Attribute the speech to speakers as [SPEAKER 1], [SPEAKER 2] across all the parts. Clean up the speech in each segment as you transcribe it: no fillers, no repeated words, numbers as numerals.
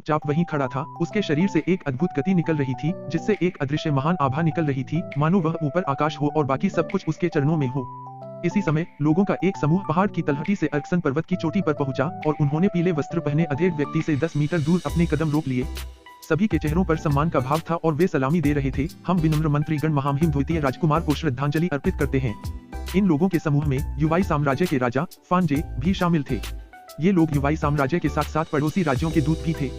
[SPEAKER 1] चुपचाप वहीं खड़ा था। उसके शरीर से एक अद्भुत गति निकल रही थी, जिससे एक अदृश्य महान आभा निकल रही थी, मानो वह ऊपर आकाश हो और बाकी सब कुछ उसके चरणों में हो। इसी समय लोगों का एक समूह पहाड़ की तलहटी से अर्कसन पर्वत की चोटी पर पहुंचा और उन्होंने पीले वस्त्र पहने अधेड़ व्यक्ति से 10 मीटर दूर अपने कदम रोक लिए। सभी के चेहरों पर सम्मान का भाव था और वे सलामी दे रहे थे। हम विनम्र मंत्रीगण महामहिम द्वितीय राजकुमार को श्रद्धांजलि अर्पित करते हैं। इन लोगों के समूह में युवाई साम्राज्य के राजा फानजे भी शामिल थे। ये लोग युवाई साम्राज्य के साथ साथ पड़ोसी राज्यों के दूत भी थे।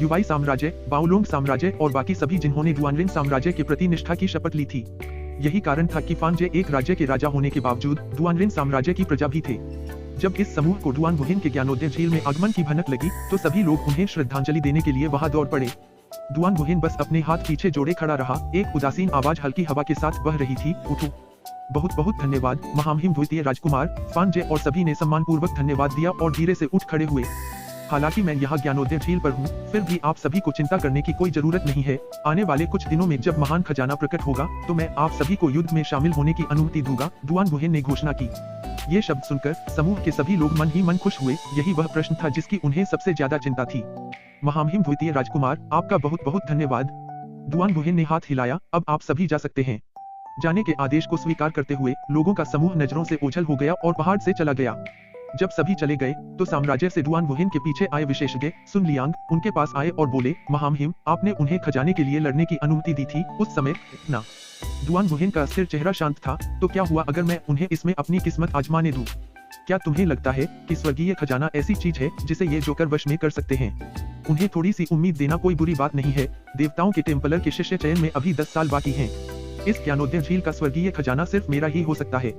[SPEAKER 1] युवाई साम्राज्य, बाओलोंग साम्राज्य और बाकी सभी जिन्होंने डुआनलिन साम्राज्य के प्रति निष्ठा की शपथ ली थी। यही कारण था कि फानजे एक राज्य के राजा होने के बावजूद डुआनलिन साम्राज्य की प्रजा भी थे। जब इस समूह को डुआन वुहिन के ज्ञानोदय झील में आगमन की भनक लगी तो सभी लोग उन्हें श्रद्धांजलि देने के लिए वहां दौड़ पड़े। डुआन वुहिन बस अपने हाथ पीछे जोड़े खड़ा रहा। एक उदासीन आवाज हल्की हवा के साथ बह रही थी, उठो। बहुत बहुत धन्यवाद महामहिम द्वितीय राजकुमार। फानजे और सभी ने सम्मानपूर्वक धन्यवाद दिया और धीरे से उठ खड़े हुए। हालांकि मैं यहाँ ज्ञानोदय झील पर हूँ, फिर भी आप सभी को चिंता करने की कोई जरूरत नहीं है। आने वाले कुछ दिनों में जब महान खजाना प्रकट होगा तो मैं आप सभी को युद्ध में शामिल होने की अनुमति दूंगा, डुआन वुहिन ने घोषणा की। ये शब्द सुनकर समूह के सभी लोग मन ही मन खुश हुए। यही वह प्रश्न था जिसकी उन्हें सबसे ज्यादा चिंता थी। महामहिम द्वितीय राजकुमार, आपका बहुत बहुत धन्यवाद। डुआन वुहिन ने हाथ हिलाया, अब आप सभी जा सकते हैं। जाने के आदेश को स्वीकार करते हुए लोगों का समूह नजरों से ओझल हो गया और पहाड़ से चला गया। जब सभी चले गए तो साम्राज्य से डुआन वुहिन के पीछे आए विशेषज्ञ सुन लियांग उनके पास आए और बोले, महामहिम, आपने उन्हें खजाने के लिए लड़ने की अनुमति दी थी उस समय ना। डुआन वुहिन का स्थिर चेहरा शांत था। तो क्या हुआ अगर मैं उन्हें इसमें अपनी किस्मत आजमाने दूं? क्या तुम्हें लगता है कि स्वर्गीय खजाना ऐसी चीज है जिसे ये जोकर वश में कर सकते हैं? उन्हें थोड़ी सी उम्मीद देना कोई बुरी बात नहीं है। देवताओं के टेम्पलर के शिष्य चयन में अभी 10 साल बाकी हैं। इस ज्ञानोदय झील का स्वर्गीय खजाना सिर्फ मेरा ही हो सकता है।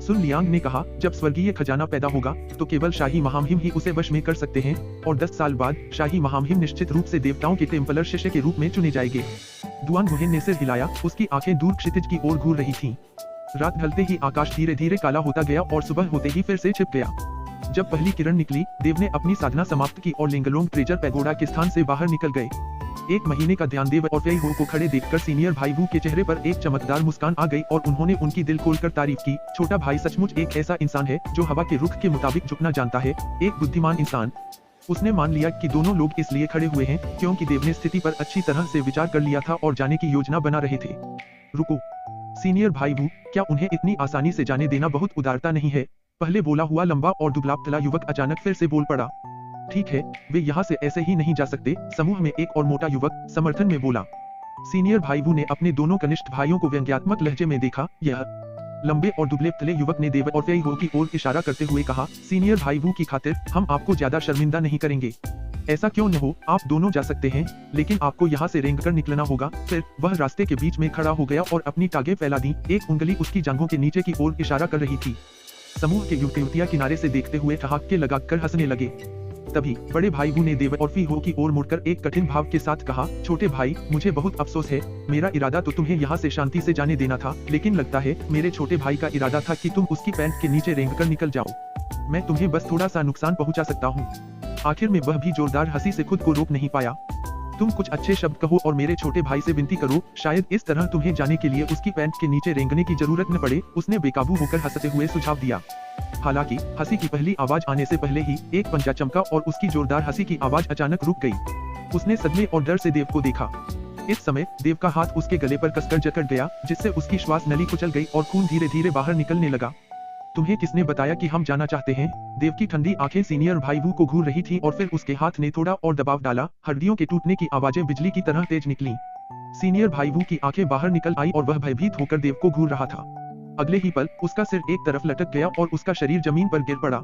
[SPEAKER 1] सुन लियांग ने कहा, जब स्वर्गीय खजाना पैदा होगा तो केवल शाही महामहिम ही उसे वश में कर सकते हैं और 10 साल बाद शाही महामहिम निश्चित रूप से देवताओं के टेम्पलर शिष्य के रूप में चुने जाएंगे। डुआन वुहिन ने सिर हिलाया, उसकी आंखें दूर क्षितिज की ओर घूर रही थीं। रात ढलते ही आकाश धीरे धीरे काला होता गया और सुबह होते ही फिर से छिप गया। जब पहली किरण निकली, देव ने अपनी साधना समाप्त की और लिंगलोंग ट्रेजर पैगोडा के स्थान से बाहर निकल गए। 1 महीने का ध्यान देव और फेई हो को खड़े देखकर सीनियर भाई वू के चेहरे पर एक चमकदार मुस्कान आ गई और उन्होंने उनकी दिल खोलकर तारीफ की। छोटा भाई सचमुच एक ऐसा इंसान है जो हवा के रुख के मुताबिक झुकना जानता है, एक बुद्धिमान इंसान। उसने मान लिया कि दोनों लोग इसलिए खड़े हुए हैं क्योंकि देव ने स्थिति पर अच्छी तरह से विचार कर लिया था और जाने की योजना बना रहे थे। रुको सीनियर भाई वू, क्या उन्हें इतनी आसानी से जाने देना बहुत उदारता नहीं है? पहले बोला हुआ लंबा और दुबला-पतला युवक अचानक फिर से बोल पड़ा। ठीक है, वे यहाँ से ऐसे ही नहीं जा सकते, समूह में एक और मोटा युवक समर्थन में बोला। सीनियर भाई वू ने अपने दोनों कनिष्ठ भाइयों को व्यंग्यात्मक लहजे में देखा। यह लंबे और दुबले-पतले युवक ने देव और फेई हो की ओर इशारा करते हुए कहा, सीनियर भाई वू की खातिर हम आपको ज्यादा शर्मिंदा नहीं करेंगे। ऐसा क्यों न हो, आप दोनों जा सकते हैं, लेकिन आपको यहाँ से रेंग कर निकलना होगा। फिर वह रास्ते के बीच में खड़ा हो गया और अपनी टांगें फैला दी। एक उंगली उसकी जांघों के नीचे की ओर इशारा कर रही थी। समूह के युवक युवतियां किनारे से देखते हुए ठहाके लगाकर हंसने लगे। तभी बड़े भाई वू ने देव और फी हो की ओर मुड़कर एक कठिन भाव के साथ कहा, छोटे भाई, मुझे बहुत अफसोस है। मेरा इरादा तो तुम्हें यहाँ से शांति से जाने देना था, लेकिन लगता है मेरे छोटे भाई का इरादा था कि तुम उसकी पैंट के नीचे रेंग कर निकल जाओ। मैं तुम्हें बस थोड़ा सा नुकसान पहुंचा सकता हूँ। आखिर में वह भी जोरदार हंसी से खुद को रोक नहीं पाया। तुम कुछ अच्छे शब्द कहो और मेरे छोटे भाई से विनती करो, शायद इस तरह तुम्हें जाने के लिए उसकी पैंट के नीचे रेंगने की जरूरत न पड़े, उसने बेकाबू होकर हंसते हुए सुझाव दिया। हालांकि हंसी की पहली आवाज आने से पहले ही एक पंजा चमका और उसकी जोरदार हंसी की आवाज अचानक रुक गई। उसने सदमे और डर से देव को देखा। इस समय देव का हाथ उसके गले पर कसकर जकड़ गया, जिससे उसकी श्वास नली कुचल गई और खून धीरे धीरे बाहर निकलने लगा। तुम्हें किसने बताया कि हम जाना चाहते हैं? देव की ठंडी आंखें सीनियर भाई वू को घूर रही थी और फिर उसके हाथ ने थोड़ा और दबाव डाला। हड्डियों के टूटने की आवाजें बिजली की तरह तेज निकली। सीनियर भाई वू की आंखें बाहर निकल आई और वह भयभीत होकर देव को घूर रहा था। अगले ही पल उसका सिर एक तरफ लटक गया और उसका शरीर जमीन पर गिर पड़ा।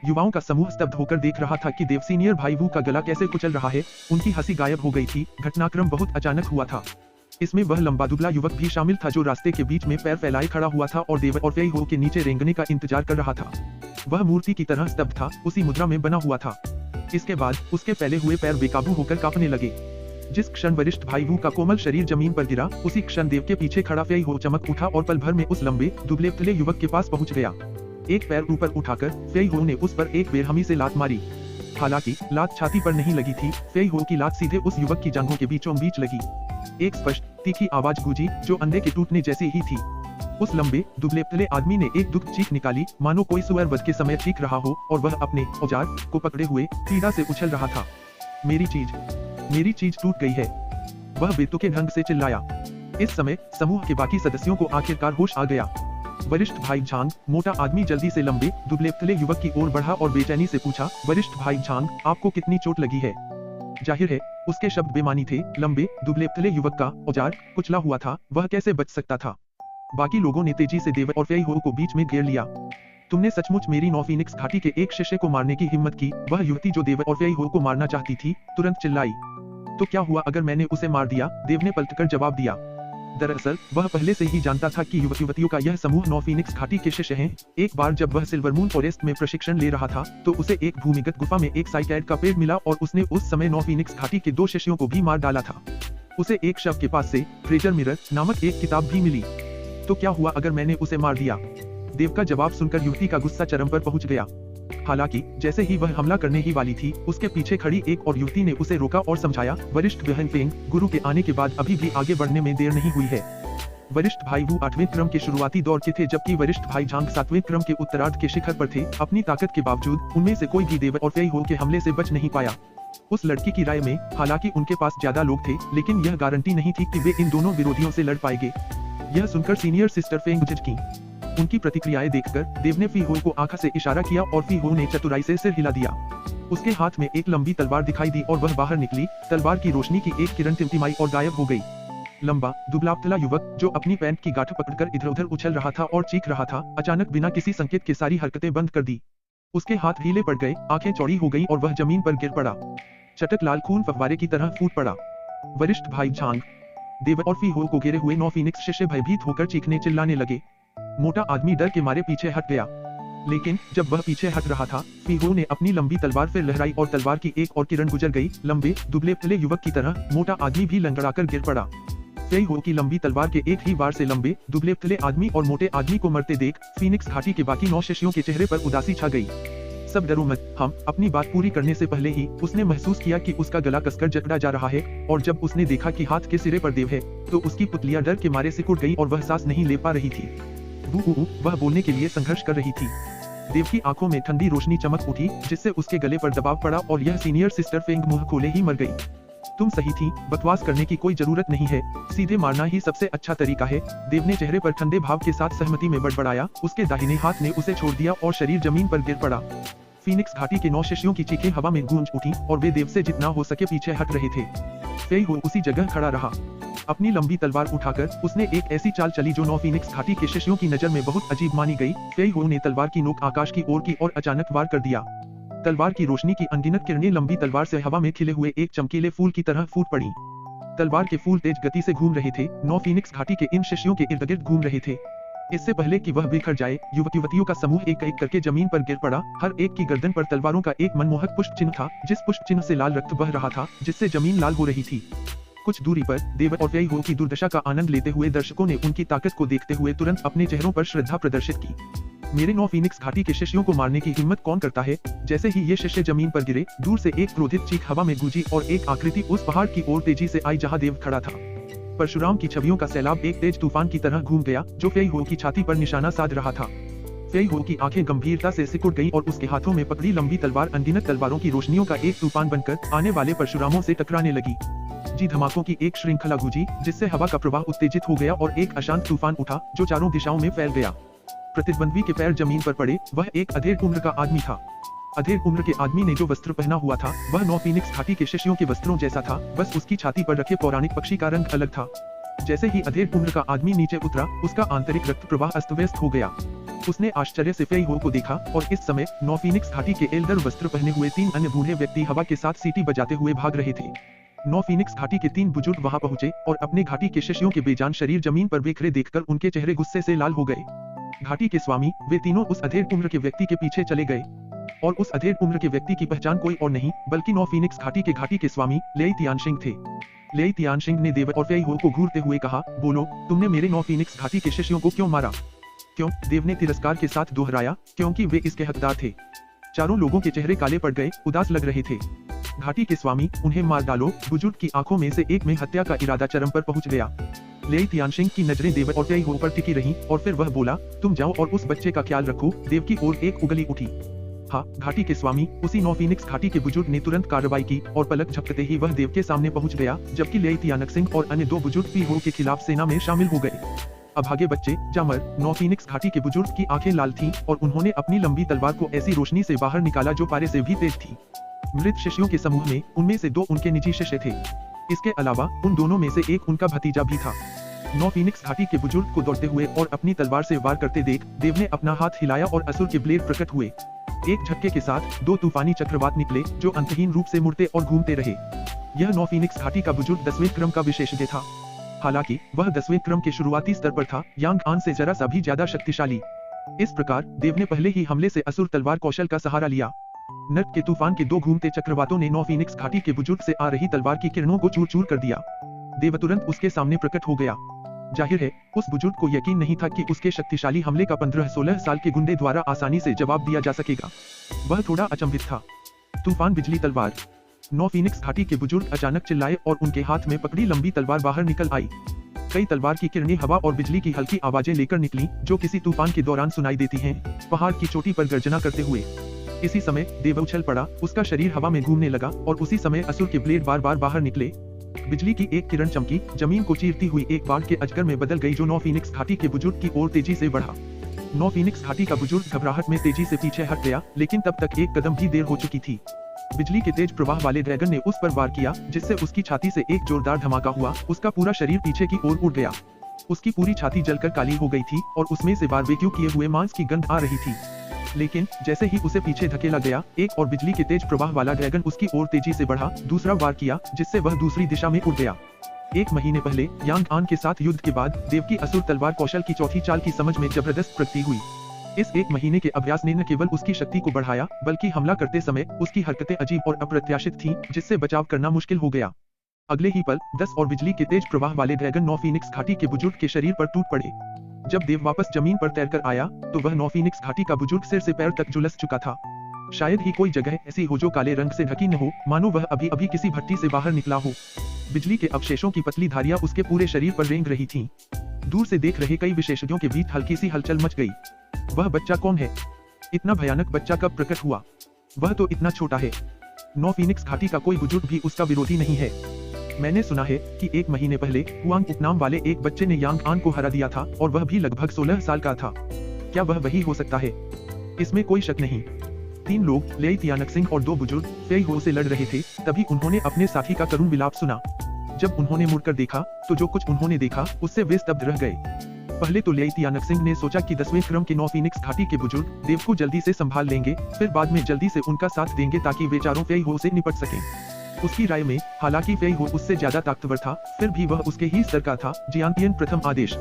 [SPEAKER 1] युवाओं का समूह स्तब्ध होकर देख रहा था कि देव सीनियर भाई वू का गला कैसे कुचल रहा है। उनकी हंसी गायब हो गई थी। घटनाक्रम बहुत अचानक हुआ था। इसमें वह लंबा दुबला युवक भी शामिल था जो रास्ते के बीच में पैर फैलाए खड़ा हुआ था और देव और फेई हो के नीचे रेंगने का इंतजार कर रहा था। वह मूर्ति की तरह स्तब्ध था, उसी मुद्रा में बना हुआ था। इसके बाद उसके फैले हुए पैर बेकाबू होकर कांपने लगे। जिस क्षण वरिष्ठ भाई वू का कोमल शरीर जमीन पर गिरा, उसी क्षण देव के पीछे खड़ा फेई हो चमक उठा और पल भर में उस लंबे दुबले पतले युवक के पास पहुंच गया। एक पैर ऊपर उठाकर फेई हो ने उस पर एक बेरहमी से लात मारी। हालांकि लात छाती पर नहीं लगी थी, फेई हो की लात सीधे उस युवक की जांघों के बीचों बीच लगी। एक स्पष्ट तीखी आवाज गूंजी जो अंडे के टूटने जैसी ही थी। उस लंबे दुबले पतले आदमी ने एक दुख चीख निकाली, मानो कोई सुअर वध के समय चीख रहा हो, और वह अपने औजार को पकड़े हुए पीड़ा से उछल रहा था। मेरी चीज टूट गई है, वह बेतुके ढंग से चिल्लाया। इस समय समूह के बाकी सदस्यों को आखिरकार होश आ गया। वरिष्ठ भाई झांग, मोटा आदमी जल्दी से लंबे दुबले-पतले युवक की ओर बढ़ा और बेचैनी से पूछा, वरिष्ठ भाई झांग, आपको कितनी चोट लगी है? जाहिर है उसके शब्द बेमानी थे। लंबे दुबले-पतले युवक का औजार कुचला हुआ था, वह कैसे बच सकता था? बाकी लोगों ने तेजी से देव और फेई हो को बीच में घेर लिया। तुमने सचमुच मेरी नौ फीनिक्स घाटी के एक शिष्य को मारने की हिम्मत की? वह युवती जो देव और फेई हो को मारना चाहती थी तुरंत चिल्लाई। तो क्या हुआ अगर मैंने उसे मार दिया? देव ने पलटकर जवाब दिया। दरअसल वह पहले से ही जानता था कि युवक युवतियों का यह समूह नौ फीनिक्स घाटी के शिष्य हैं। एक बार जब वह सिल्वर मून फॉरेस्ट में प्रशिक्षण ले रहा था तो उसे एक भूमिगत गुफा में एक साइकैड का पेड़ मिला और उसने उस समय नौ फीनिक्स घाटी के 2 शिष्यों को भी मार डाला था। उसे एक शव के पास से ट्रेजर मिरर नामक एक किताब भी मिली। तो क्या हुआ अगर मैंने उसे मार दिया? देव का जवाब सुनकर युवती का गुस्सा चरम पर पहुंच गया। हालांकि जैसे ही वह हमला करने ही वाली थी, उसके पीछे खड़ी एक और युवती ने उसे रोका और समझाया, वरिष्ठ बहन फेंग, गुरु के आने के बाद अभी भी आगे बढ़ने में देर नहीं हुई है। वरिष्ठ भाई वू 8वें क्रम के शुरुआती दौर के थे, जबकि वरिष्ठ भाई झांग 7वें क्रम के उत्तरार्ध के शिखर पर थे। अपनी ताकत के बावजूद उनमें से कोई भी देव और फेई हो के हमले से बच नहीं पाया। उस लड़की की राय में हालांकि उनके पास ज्यादा लोग थे, लेकिन यह गारंटी नहीं थी कि वे इन दोनों विरोधियों से लड़ पाएंगे। यह सुनकर सीनियर सिस्टर फेंग झिझकी। उनकी प्रतिक्रियाएं देखकर देव ने फी हो को आंखों से इशारा किया और फी हो ने चतुराई से सिर हिला दिया। उसके हाथ में एक लंबी तलवार दिखाई दी और वह बाहर निकली। तलवार की रोशनी की एक किरण टिमटिमाई और गायब हो गई। लंबा दुबला-पतला युवक जो अपनी पैंट की गांठ पकड़कर इधर-उधर उछल रहा था और चीख रहा था, अचानक बिना किसी संकेत के सारी हरकतें बंद कर दी। उसके हाथ ढीले पड़ गए, आंखें चौड़ी हो गईं और वह जमीन पर गिर पड़ा। चटक लाल खून फव्वारे की तरह फूट पड़ा। वरिष्ठ भाई झांग, देव और फी हो को घेरे हुए नौ फीनिक्स शिष्य भयभीत होकर चीखने चिल्लाने लगे। मोटा आदमी डर के मारे पीछे हट गया, लेकिन जब वह पीछे हट रहा था, फी हो ने अपनी लंबी तलवार फिर लहराई और तलवार की एक और किरण गुजर गई। लंबे दुबले-पतले युवक की तरह मोटा आदमी भी लंगड़ाकर गिर पड़ा। फेई हो की लंबी तलवार के एक ही वार से लंबे दुबले-पतले आदमी और मोटे आदमी को मरते देख फीनिक्स घाटी के बाकी 9 शिष्यों के चेहरे पर उदासी छा गई। सब डरो मत, हम अपनी बात पूरी करने से पहले ही उसने महसूस किया कि उसका गला कसकर जकड़ा जा रहा है, और जब उसने देखा कि हाथ के सिरे पर देव है, तो उसकी पुतलियां डर के मारे सिकुड़ गई और वह सांस नहीं ले पा रही थी। वह बोलने के लिए संघर्ष कर रही थी। देव की आंखों में ठंडी रोशनी चमक उठी, जिससे उसके गले पर दबाव पड़ा और यह सीनियर सिस्टर फेंग मुंह खोले ही मर गई। तुम सही थी, बकवास करने की कोई जरूरत नहीं है, सीधे मारना ही सबसे अच्छा तरीका है। देव ने चेहरे पर ठंडे भाव के साथ सहमति में बड़बड़ाया। उसके दाहिने हाथ ने उसे छोड़ दिया और शरीर जमीन पर गिर पड़ा। फीनिक्स घाटी के 9 शिष्यों की चीखें हवा में गूंज उठी और वे देव से जितना हो सके पीछे हट रहे थे। फेई हो उसी जगह खड़ा रहा। अपनी लंबी तलवार उठाकर उसने एक ऐसी चाल चली जो 9 फीनिक्स घाटी के शिष्यों की नजर में बहुत अजीब मानी गई। फेई हो ने तलवार की नोक आकाश की ओर की और अचानक वार कर दिया। तलवार की रोशनी की अनगिनत किरणें लंबी तलवार से हवा में खिले हुए एक चमकीले फूल की तरह फूट पड़ी। तलवार के फूल तेज गति से घूम रहे थे, 9 फीनिक्स घाटी के इन शिष्यों के इर्द गिर्द घूम रहे थे। इससे पहले कि वह बिखर जाए, युवक युवतियों का समूह एक एक करके जमीन पर गिर पड़ा। हर एक की गर्दन पर तलवारों का एक मनमोहक पुष्प चिन्ह था, जिस पुष्प चिन्ह से लाल रक्त बह रहा था, जिससे जमीन लाल हो रही थी। कुछ दूरी पर देव और फेई हो की दुर्दशा का आनंद लेते हुए दर्शकों ने उनकी ताकत को देखते हुए तुरंत अपने चेहरों पर श्रद्धा प्रदर्शित की। मेरे 9 फीनिक्स घाटी के शिष्यों को मारने की हिम्मत कौन करता है? जैसे ही ये शिष्य जमीन पर गिरे, दूर से एक क्रोधित चीख हवा में गूंजी और एक आकृति उस पहाड़ की ओर तेजी से आई जहां देव खड़ा था। परशुराम की छवियों का सैलाब एक तेज तूफान की तरह घूम गया, जो फेई हो की छाती पर निशाना साध रहा था। फेई हो की आंखें गंभीरता से सिकुड़ गईं और उसके हाथों में पकड़ी लंबी तलवार अनगिनत तलवारों की रोशनियों का एक तूफान बनकर आने वाले परशुरामों से टकराने लगी। जी धमाकों की एक श्रृंखला गूंजी, जिससे हवा का प्रवाह उत्तेजित हो गया और एक अशांत तूफान उठा, जो चारों दिशाओं में फैल गया। प्रतिद्वंद्वी के पैर जमीन पर पड़े। वह एक अधेड़ उम्र का आदमी था। अधेड़ उम्र के आदमी ने जो वस्त्र पहना हुआ था, वह 9 फीनिक्स घाटी के शिष्यों के वस्त्रों जैसा था, बस उसकी छाती पर रखे पौराणिक पक्षी का रंग अलग था। जैसे ही अधेड़ उम्र का आदमी नीचे उतरा, उसका आंतरिक रक्त प्रवाह अस्त व्यस्त हो गया। उसने आश्चर्य से फेई हो को देखा और इस समय 9 फीनिक्स घाटी के एल्डर वस्त्र पहने हुए 3 अन्य बूढ़े व्यक्ति हवा के साथ सीटी बजाते हुए भाग रहे थे। 9 फीनिक्स घाटी के 3 बुजुर्ग वहां पहुंचे और अपने घाटी के शिष्यों के बेजान शरीर जमीन पर बिखरे देखकर उनके चेहरे गुस्से से लाल हो गए। घाटी के स्वामी, वे तीनों उस अधेड़ उम्र के व्यक्ति के पीछे चले गए और उस अधेड़ उम्र के व्यक्ति की पहचान कोई और नहीं बल्कि 9 फीनिक्स घाटी के स्वामी लेई तियानशिंग थे। लेई तियानशिंग ने देव और फेई हो को घूरते हुए कहा, बोलो, तुमने मेरे 9 फीनिक्स घाटी के शिष्यों को क्यों मारा? क्यों? देव ने तिरस्कार के साथ दोहराया, क्योंकि वे इसके हकदार थे। चारों लोगों के चेहरे काले पड़ गए, उदास लग रहे थे। घाटी के स्वामी, उन्हें मार डालो। बुजुर्ग की आंखों में से एक में हत्या का इरादा चरम पर पहुंच गया। लेई तियानशिंग की नजरें देव और फेई हो पर टिकी रहीं और फिर वह बोला, तुम जाओ और उस बच्चे का ख्याल रखो। देव की ओर एक उंगली उठी। हाँ, घाटी के स्वामी उसी नौ फीनिक्स घाटी के बुजुर्ग ने तुरंत कार्रवाई की और पलक झपकते ही वह देव के सामने पहुंच गया, जबकि लेई तियानक सिंह और अन्य दो बुजुर्ग पी हो के खिलाफ सेना में शामिल हो गए। अभागे बच्चे जामर नौ फीनिक्स घाटी के बुजुर्ग की आंखें लाल थीं और उन्होंने अपनी लंबी तलवार को ऐसी रोशनी से बाहर निकाला जो पारे से भी तेज थी। मृत शिष्यों के समूह में उनमें से दो उनके निजी शिष्य थे। इसके अलावा उन दोनों में से एक उनका भतीजा भी था। नौ फीनिक्स घाटी के बुजुर्ग को दौड़ते हुए और अपनी तलवार से वार करते देख देव ने अपना हाथ हिलाया और असुर के ब्लेड प्रकट हुए। एक झटके के साथ दो तूफानी चक्रवात निकले जो अंतहीन रूप से मुड़ते और घूमते रहे। यह नौ फीनिक्स घाटी का बुजुर्ग 10वें क्रम का विशेषज्ञ था। हालांकि वह 10वें क्रम के शुरुआती स्तर पर था, यांग आन से जरा सा भी ज्यादा शक्तिशाली। इस प्रकार देव ने पहले ही हमले से असुर तलवार कौशल का सहारा लिया। नर्क के तूफान के दो घूमते चक्रवातों ने नौ फीनिक्स घाटी के बुजुर्ग से आ रही तलवार की किरणों को चूर चूर कर दिया। देव तुरंत उसके सामने प्रकट हो गया। जाहिर है उस बुजुर्ग को यकीन नहीं था कि उसके शक्तिशाली हमले का 15-16 साल के गुंडे द्वारा आसानी से जवाब दिया जा सकेगा। वह थोड़ा अचंभित था। तूफान बिजली तलवार। नौ फीनिक्स घाटी के बुजुर्ग अचानक चिल्लाए और उनके हाथ में पकड़ी लंबी तलवार बाहर निकल आई। कई तलवार की किरणें हवा और बिजली की हल्की आवाजें लेकर निकली जो किसी तूफान के दौरान सुनाई देती हैं, पहाड़ की चोटी पर गर्जना करते हुए। इसी समय देव उछल पड़ा, उसका शरीर हवा में घूमने लगा और उसी समय असुर के ब्लेड बार बार बाहर निकले। बिजली की एक किरण चमकी, जमीन को चीरती हुई एक बाढ़ के अजगर में बदल गई जो नौ फीनिक्स घाटी के बुजुर्ग की ओर तेजी से बढ़ा। नौ फीनिक्स घाटी का बुजुर्ग घबराहट में तेजी से पीछे हट गया, लेकिन तब तक एक कदम भी देर हो चुकी थी। बिजली के तेज प्रवाह वाले ड्रैगन ने उस पर वार किया, जिससे उसकी छाती से एक जोरदार धमाका हुआ। उसका पूरा शरीर पीछे की ओर उड़ गया। उसकी पूरी छाती जलकर काली हो गई थी और उसमें से बारबेक्यू किए हुए मांस की गंध आ रही थी। लेकिन जैसे ही उसे पीछे धकेला गया, एक और बिजली के तेज प्रवाह वाला ड्रैगन उसकी ओर तेजी से बढ़ा, दूसरा वार किया, जिससे वह दूसरी दिशा में उड़ गया। 1 महीने पहले यांग आन के साथ युद्ध के बाद देव की असुर तलवार कौशल की चौथी चाल की समझ में जबरदस्त प्रगति हुई। इस 1 महीने के अभ्यास ने न केवल उसकी शक्ति को बढ़ाया, बल्कि हमला करते समय उसकी हरकतें अजीब और अप्रत्याशित थीं, जिससे बचाव करना मुश्किल हो गया। अगले ही पल 10 और बिजली के तेज प्रवाह वाले ड्रैगन नौ फीनिक्स घाटी के बुजुर्ग के शरीर पर टूट पड़े। जब देव वापस जमीन पर तैरकर आया, तो वह नौ फीनिक्स घाटी का बुजुर्ग सिर से पैर तक झुलस चुका था। शायद ही कोई जगह ऐसी हो जो काले रंग से ढकी न हो, मानो वह अभी अभी किसी भट्टी से बाहर निकला हो। बिजली के अवशेषों की पतली धारियां उसके पूरे शरीर पर रेंग रही थीं। दूर से देख रहे कई विशेषज्ञों के बीच हल्की सी हलचल मच गई। वह बच्चा कौन है? इतना भयानक बच्चा कब प्रकट हुआ? वह तो इतना छोटा है। नौ फीनिक्स घाटी का कोई बुजुर्ग भी उसका विरोधी नहीं है। मैंने सुना है कि 1 महीने पहले हुआंग उपनाम वाले एक बच्चे ने यांग आन को हरा दिया था और वह भी लगभग 16 साल का था। क्या वह वही हो सकता है? इसमें कोई शक नहीं। 3 लोग लेई तियानक सिंह और 2 बुजुर्ग फेई हो से लड़ रहे थे, तभी उन्होंने अपने साथी का करुण विलाप सुना। जब उन्होंने मुड़कर देखा, तो जो कुछ उन्होंने देखा उससे वे स्तब्ध रह गए। पहले तो लेई तियानक सिंह ने सोचा कि 10वें क्रम के नौ फीनिक्स घाटी के बुजुर्ग देव को जल्दी से संभाल लेंगे, फिर बाद में जल्दी से उनका साथ देंगे ताकि वे चारों फेई हो से निपट सकें। उसकी राय में हालांकि फेई हो उससे ज्यादा ताकतवर था, फिर भी वह उसके ही स्तर का था। जियांग प्रथम आदेश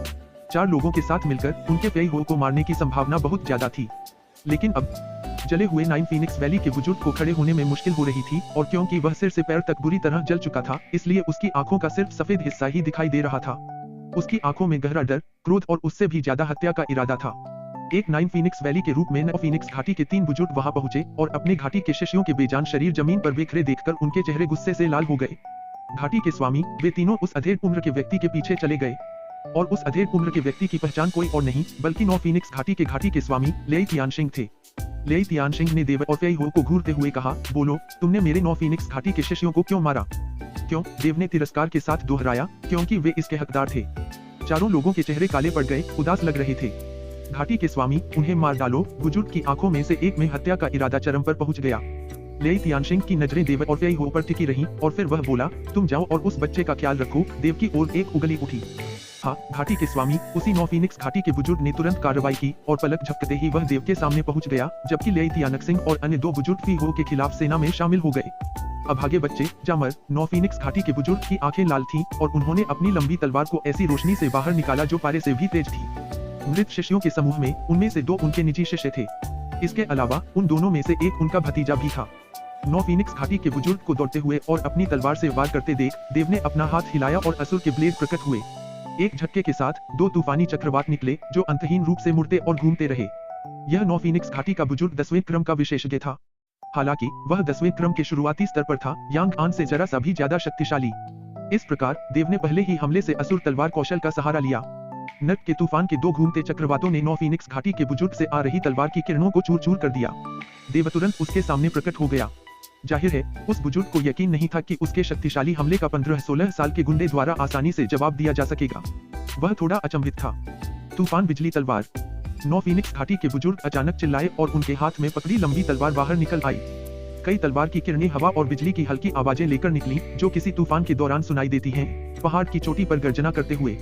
[SPEAKER 1] 4 लोगों के साथ मिलकर उनके फेई हो को मारने की संभावना बहुत ज्यादा थी। लेकिन अब जले हुए 9 फीनिक्स वैली के बुजुर्ग को खड़े होने में मुश्किल हो रही थी, और क्योंकि वह सिर से पैर तक बुरी तरह जल चुका था, इसलिए उसकी आंखों का सिर्फ सफेद हिस्सा ही दिखाई दे रहा था। उसकी आंखों में गहरा डर, क्रोध और उससे भी ज्यादा हत्या का इरादा था। एक 9 फीनिक्स वैली के रूप में नौ फीनिक्स घाटी के 3 बुजुर्ग वहां पहुंचे और अपने घाटी के शिष्यों के बेजान शरीर जमीन पर बिखरे देखकर उनके चेहरे गुस्से से लाल हो गए। घाटी के स्वामी वे तीनों उस अधेड़ उम्र के व्यक्ति के पीछे चले गए, और उस अधेड़ उम्र के व्यक्ति की पहचान कोई और नहीं बल्कि नौ फीनिक्स घाटी के स्वामी लेई तियानशिंग थे। लेई तियानशिंग ने देव और फेई हो को घूरते हुए कहा, बोलो, तुमने मेरे नौ फीनिक्स घाटी के शिष्यों को क्यों मारा? क्यों? देव ने तिरस्कार के साथ दोहराया, क्योंकि वे इसके हकदार थे। चारों लोगों के चेहरे काले पड़ गए, उदास लग रहे थे। घाटी के स्वामी, उन्हें मार डालो। बुजुर्ग की आंखों में से एक में हत्या का इरादा चरम पर पहुंच गया। लेई तियानशिंग की नजरें देव और फेई हो पर टिकी रहीं, और फिर वह बोला, तुम जाओ और उस बच्चे का ख्याल रखो। देव की ओर एक उंगली उठी। हाँ, घाटी के स्वामी उसी नौ फीनिक्स घाटी के बुजुर्ग ने तुरंत कार्रवाई की और पलक झपकते ही वह देव के सामने पहुंच गया, जबकि लेई तियानक सिंह और अन्य 2 बुजुर्ग फी हो के खिलाफ सेना में शामिल हो गए। अभागे बच्चे जामर नौ फीनिक्स घाटी के बुजुर्ग की आंखें लाल थीं और उन्होंने अपनी लंबी तलवार को ऐसी रोशनी से बाहर निकाला जो पारे से भी तेज थी। मृत शिष्यों के समूह में उनमें से 2 उनके निजी शिष्य थे। इसके अलावा उन दोनों में से एक उनका भतीजा भी था। नौ फीनिक्स घाटी के बुजुर्ग को दौड़ते हुए और अपनी तलवार से वार करते देख देव ने अपना हाथ हिलाया और असुर के ब्लेड प्रकट हुए। एक झटके के साथ 2 तूफानी चक्रवात निकले जो अंतहीन रूप से मुड़ते और घूमते रहे। यह नौ फीनिक्स घाटी का बुजुर्ग 10वें क्रम का विशेषज्ञ था। हालांकि वह 10वें क्रम के शुरुआती स्तर पर था, यांग आन से जरा सा भी ज्यादा शक्तिशाली। इस प्रकार देव ने पहले ही हमले से असुर तलवार कौशल का सहारा लिया। नर्क के तूफान के दो घूमते चक्रवातों ने नौ फीनिक्स घाटी के बुजुर्ग से आ रही तलवार की किरणों को चूर चूर कर दिया। देव तुरंत उसके सामने प्रकट हो गया। जाहिर है उस बुजुर्ग को यकीन नहीं था कि उसके शक्तिशाली हमले का 15-16 साल के गुंडे द्वारा आसानी से जवाब दिया जा सकेगा। वह थोड़ा अचंभित था। तूफान बिजली तलवार। नौ फीनिक्स घाटी के बुजुर्ग अचानक चिल्लाए और उनके हाथ में पकड़ी लंबी तलवार बाहर निकल आई। कई तलवार की किरणें हवा और बिजली की हल्की आवाजें लेकर निकली जो किसी तूफान के दौरान सुनाई देती हैं, पहाड़ की चोटी पर गर्जना करते हुए।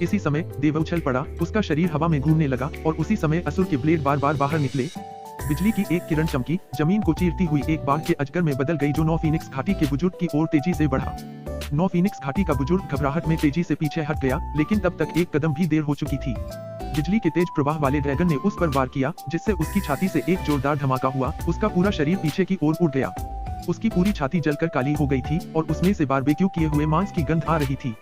[SPEAKER 1] इसी समय देव उछल पड़ा, उसका शरीर हवा में घूमने लगा और उसी समय असुर के ब्लेड बार बार बाहर निकले। बिजली की एक किरण चमकी, जमीन को चीरती हुई एक बाघ के अजगर में बदल गई जो नौ फीनिक्स घाटी के बुजुर्ग की ओर तेजी से बढ़ा। नौ फीनिक्स घाटी का बुजुर्ग घबराहट में तेजी से पीछे हट गया, लेकिन तब तक एक कदम भी देर हो चुकी थी। बिजली के तेज प्रवाह वाले ड्रैगन ने उस पर वार किया, जिससे उसकी छाती से एक जोरदार धमाका हुआ। उसका पूरा शरीर पीछे की ओर उड़ गया। उसकी पूरी छाती जलकर काली हो गई थी और उसमें से बारबेक्यू किए हुए मांस की गंध आ रही थी।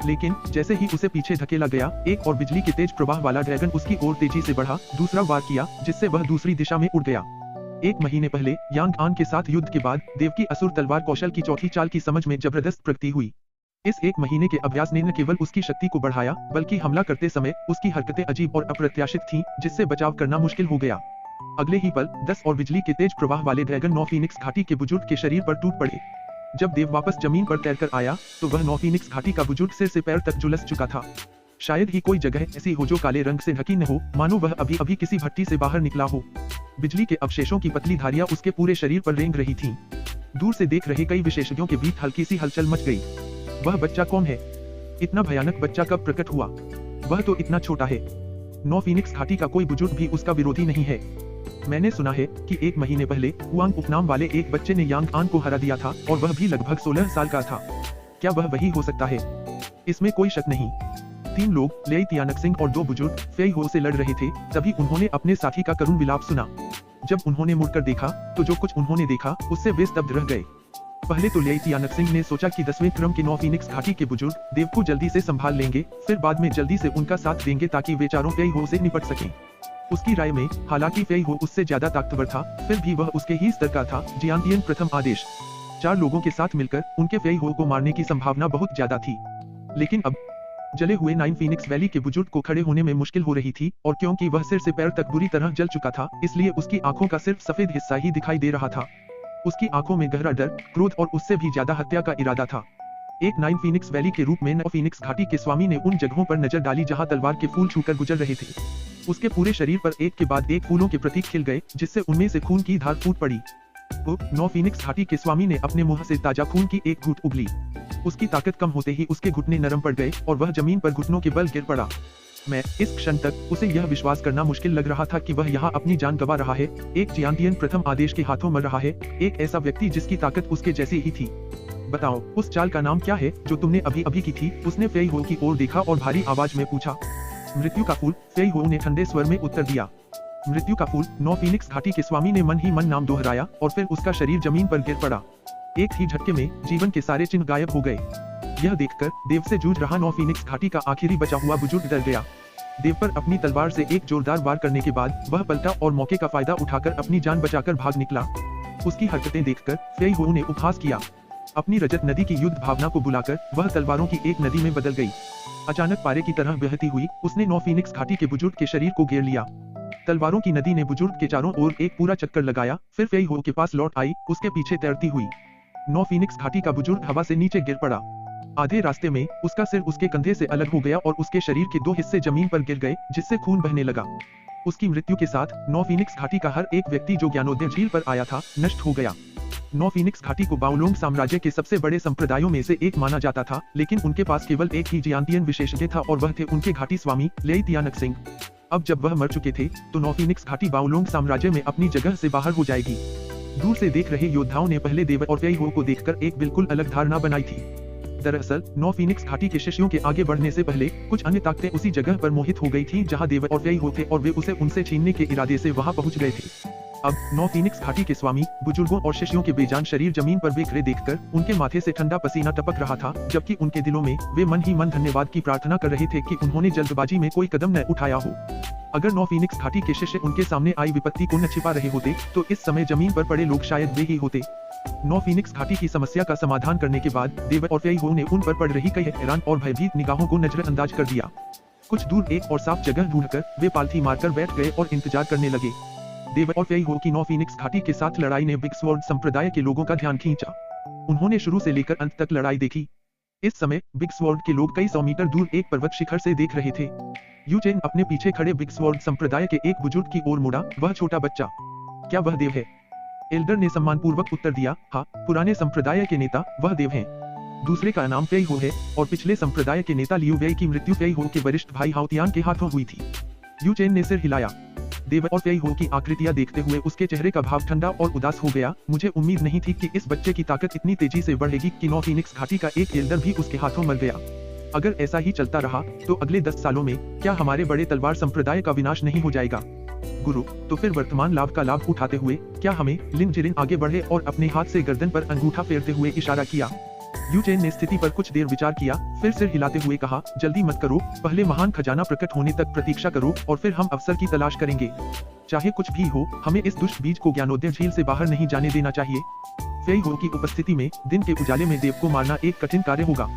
[SPEAKER 1] लेकिन जैसे ही उसे पीछे धकेला गया, एक और बिजली के तेज प्रवाह वाला ड्रैगन उसकी ओर तेजी से बढ़ा, दूसरा वार किया, जिससे वह दूसरी दिशा में उड़ गया। एक महीने पहले यांग आन के साथ युद्ध के बाद देव की असुर तलवार कौशल की चौथी चाल की समझ में जबरदस्त प्रगति हुई। इस एक महीने के अभ्यास ने न केवल उसकी शक्ति को बढ़ाया, बल्कि हमला करते समय उसकी हरकतें अजीब और अप्रत्याशित थीं, जिससे बचाव करना मुश्किल हो गया। अगले ही पल 10 और बिजली के तेज प्रवाह वाले ड्रैगन नौ फीनिक्स घाटी के बुजुर्ग के शरीर पर टूट पड़े। जब देव वापस जमीन पर तैरकर आया, तो वह नौ फीनिक्स घाटी का बुजुर्ग सिर से पैर तक झुलस चुका था। शायद ही कोई जगह ऐसी हो जो काले रंग से ढकी न हो, मानो वह अभी अभी किसी भट्टी से बाहर निकला हो। बिजली के अवशेषों की पतली धारियां उसके पूरे शरीर पर रेंग रही थीं। दूर से देख रहे कई विशेषज्ञों के बीच हल्की सी हलचल मच गई। वह बच्चा कौन है? इतना भयानक बच्चा कब प्रकट हुआ? वह तो इतना छोटा है। नौ फीनिक्स घाटी का कोई बुजुर्ग भी उसका विरोधी नहीं है। मैंने सुना है कि एक महीने पहले हुआंग उपनाम वाले एक बच्चे ने यांग आन को हरा दिया था और वह भी लगभग 16 साल का था। क्या वह वही हो सकता है? इसमें कोई शक नहीं। 3 लोग लेई तियानक और 2 बुजुर्ग फेई हो से लड़ रहे थे। तभी उन्होंने अपने साथी का करुण विलाप सुना। जब उन्होंने मुड़कर देखा, तो जो कुछ उन्होंने देखा उससे वे स्तब्ध रह गए। पहले तो लेई तियानक ने सोचा कि 10वें क्रम के नौ फीनिक्स घाटी के बुजुर्ग देव को जल्दी से संभाल लेंगे, फिर बाद में जल्दी से उनका साथ देंगे ताकि वे चारों फेई हो से निपट सकें। उसकी राय में हालांकि फेई हो उससे ज्यादा ताकतवर था, फिर भी वह उसके ही स्तर का था। जियांतियन प्रथम आदेश 4 लोगों के साथ मिलकर उनके फेई हो को मारने की संभावना बहुत ज्यादा थी। लेकिन अब जले हुए 9 फीनिक्स वैली के बुजुर्ग को खड़े होने में मुश्किल हो रही थी, और क्योंकि वह सिर से पैर तक बुरी तरह जल चुका था, इसलिए उसकी आंखों का सिर्फ सफेद हिस्सा ही दिखाई दे रहा था। उसकी आंखों में गहरा डर, क्रोध और उससे भी ज्यादा हत्या का इरादा था। एक 9 फीनिक्स वैली के रूप में नौ फीनिक्स घाटी के स्वामी ने उन जगहों पर नजर डाली जहां तलवार के फूल छूकर गुजर रहे थे। उसके पूरे शरीर पर एक के बाद एक फूलों के प्रतीक खिल गए, जिससे उनमें से खून की धार फूट पड़ी। तो नौ फीनिक्स घाटी के स्वामी ने अपने मुंह से ताजा खून की एक घूंट उगली। उसकी ताकत कम होते ही उसके घुटने नरम पड़ गए और वह जमीन पर घुटनों के बल गिर पड़ा। मैं इस क्षण तक उसे यह विश्वास करना मुश्किल लग रहा था कि वह यहाँ अपनी जान गंवा रहा है, एक जियांतियन प्रथम आदेश के हाथों मर रहा है, एक ऐसा व्यक्ति जिसकी ताकत उसके जैसी ही थी। बताओ, उस चाल का नाम क्या है जो तुमने अभी अभी की थी? उसने फेई हो की ओर देखा और भारी आवाज में पूछा। मृत्यु का फूल, फेई हो ने ठंडे स्वर में उत्तर दिया। मृत्यु का फूल। नौ फीनिक्स घाटी के स्वामी ने मन ही मन नाम दोहराया और फिर उसका शरीर जमीन पर गिर पड़ा। एक ही झटके में जीवन के सारे चिन्ह गायब हो गए। यह देखकर देव से जूझ रहा नौ फीनिक्स घाटी का आखिरी बचा हुआ बुजुर्ग डर गया। देव पर अपनी तलवार से एक जोरदार वार करने के बाद वह पलटा और मौके का फायदा उठाकर अपनी जान बचाकर भाग निकला। उसकी हरकतें देखकर फेई हो ने उपहास किया। अपनी रजत नदी की युद्ध भावना को बुलाकर वह तलवारों की एक नदी में बदल गई। अचानक पारे की तरह बहती हुई उसने नौ फीनिक्स घाटी के बुजुर्ग के शरीर को घेर लिया। तलवारों की नदी ने बुजुर्ग के चारों ओर एक पूरा चक्कर लगाया, फिर फेई हो के पास लौट आई, उसके पीछे तैरती हुई। नौ फीनिक्स घाटी का बुजुर्ग हवा से नीचे गिर पड़ा। आधे रास्ते में उसका सिर उसके कंधे से अलग हो गया और उसके शरीर के 2 हिस्से जमीन पर गिर गए, जिससे खून बहने लगा। उसकी मृत्यु के साथ नौ फीनिक्स घाटी का हर एक व्यक्ति जो ज्ञानोदय झील पर आया था नष्ट हो गया। नौ फीनिक्स घाटी को बाओलोंग साम्राज्य के सबसे बड़े संप्रदायों में से एक माना जाता था, लेकिन उनके पास केवल एक ही जियांतियन विशेषज्ञ था और वह थे उनके घाटी स्वामी लेई तियानक। अब जब वह मर चुके थे, तो नौ फीनिक्स घाटी बाओलोंग साम्राज्य में अपनी जगह से बाहर हो जाएगी। दूर से देख रहे योद्धाओं ने पहले देव और फेई हो को देखकर एक बिल्कुल अलग धारणा बनाई थी। दरअसल नौ फीनिक्स घाटी के शिष्यों के आगे बढ़ने से पहले कुछ अन्य ताकतें उसी जगह पर मोहित हो गई थीं जहां देव और फेई हो थे, और वे उसे उनसे छीनने के इरादे से वहां पहुंच गए थे। अब नौ फीनिक्स घाटी के स्वामी, बुजुर्गों और शिष्यों के बेजान शरीर जमीन पर बिखरे देखकर उनके माथे से ठंडा पसीना टपक रहा था, जबकि उनके दिलों में वे मन ही मन धन्यवाद की प्रार्थना कर रहे थे कि उन्होंने जल्दबाजी में कोई कदम न उठाया हो। अगर नौ फीनिक्स घाटी के शिष्य उनके सामने आई विपत्ति को न छिपा रहे होते, तो इस समय जमीन पर पड़े लोग शायद वे ही होते। नौ फीनिक्स घाटी की समस्या का समाधान करने के बाद देव और फेई हो ने उन पर पड़ रही कई हैरान और भयभीत निगाहों को नजरअंदाज कर दिया। कुछ दूर एक और साफ जगह ढूंढकर वे पालथी मारकर बैठ गए और इंतजार करने लगे। देव और फेई हो की नौ फीनिक्स घाटी के साथ लड़ाई ने बिग स्वॉर्ड संप्रदाय के लोगों का ध्यान खींचा। उन्होंने शुरू से लेकर अंत तक लड़ाई देखी। इस समय बिग स्वॉर्ड के लोग कई 100 मीटर दूर एक पर्वत शिखर से देख रहे थे। यू चेन अपने पीछे खड़े बिग स्वॉर्ड संप्रदाय के एक बुजुर्ग की ओर मुड़ा, वह छोटा बच्चा, क्या वह देव है? एल्डर ने सम्मानपूर्वक उत्तर दिया, हाँ, पुराने संप्रदाय के नेता वह देव हैं। दूसरे का नाम फेई हो है और पिछले संप्रदाय के नेता लियू वेई की मृत्यु फेई हो के वरिष्ठ भाई हाउतियान के हाथों हुई थी। यू चेन ने सिर हिलाया। देव और फेई हो की आकृतियां देखते हुए उसके चेहरे का भाव ठंडा और उदास हो गया। मुझे उम्मीद नहीं थी कि इस बच्चे की ताकत इतनी तेजी से बढ़ेगी कि नौ फीनिक्स घाटी का एक एल्डर भी उसके हाथों मर गया। अगर ऐसा ही चलता रहा तो अगले 10 सालों में क्या हमारे बड़े तलवार संप्रदाय का विनाश नहीं हो जाएगा? गुरु, तो फिर वर्तमान लाभ का लाभ उठाते हुए क्या हमें? लिन जिरिन आगे बढ़े और अपने हाथ से गर्दन पर अंगूठा फेरते हुए इशारा किया। यू चेन ने स्थिति पर कुछ देर विचार किया, फिर सिर हिलाते हुए कहा, जल्दी मत करो, पहले महान खजाना प्रकट होने तक प्रतीक्षा करो और फिर हम अवसर की तलाश करेंगे। चाहे कुछ भी हो, हमें इस दुष्ट बीज को ज्ञानोदय झील से बाहर नहीं जाने देना चाहिए। फेई हो की उपस्थिति में दिन के उजाले में देव को मारना एक कठिन कार्य होगा।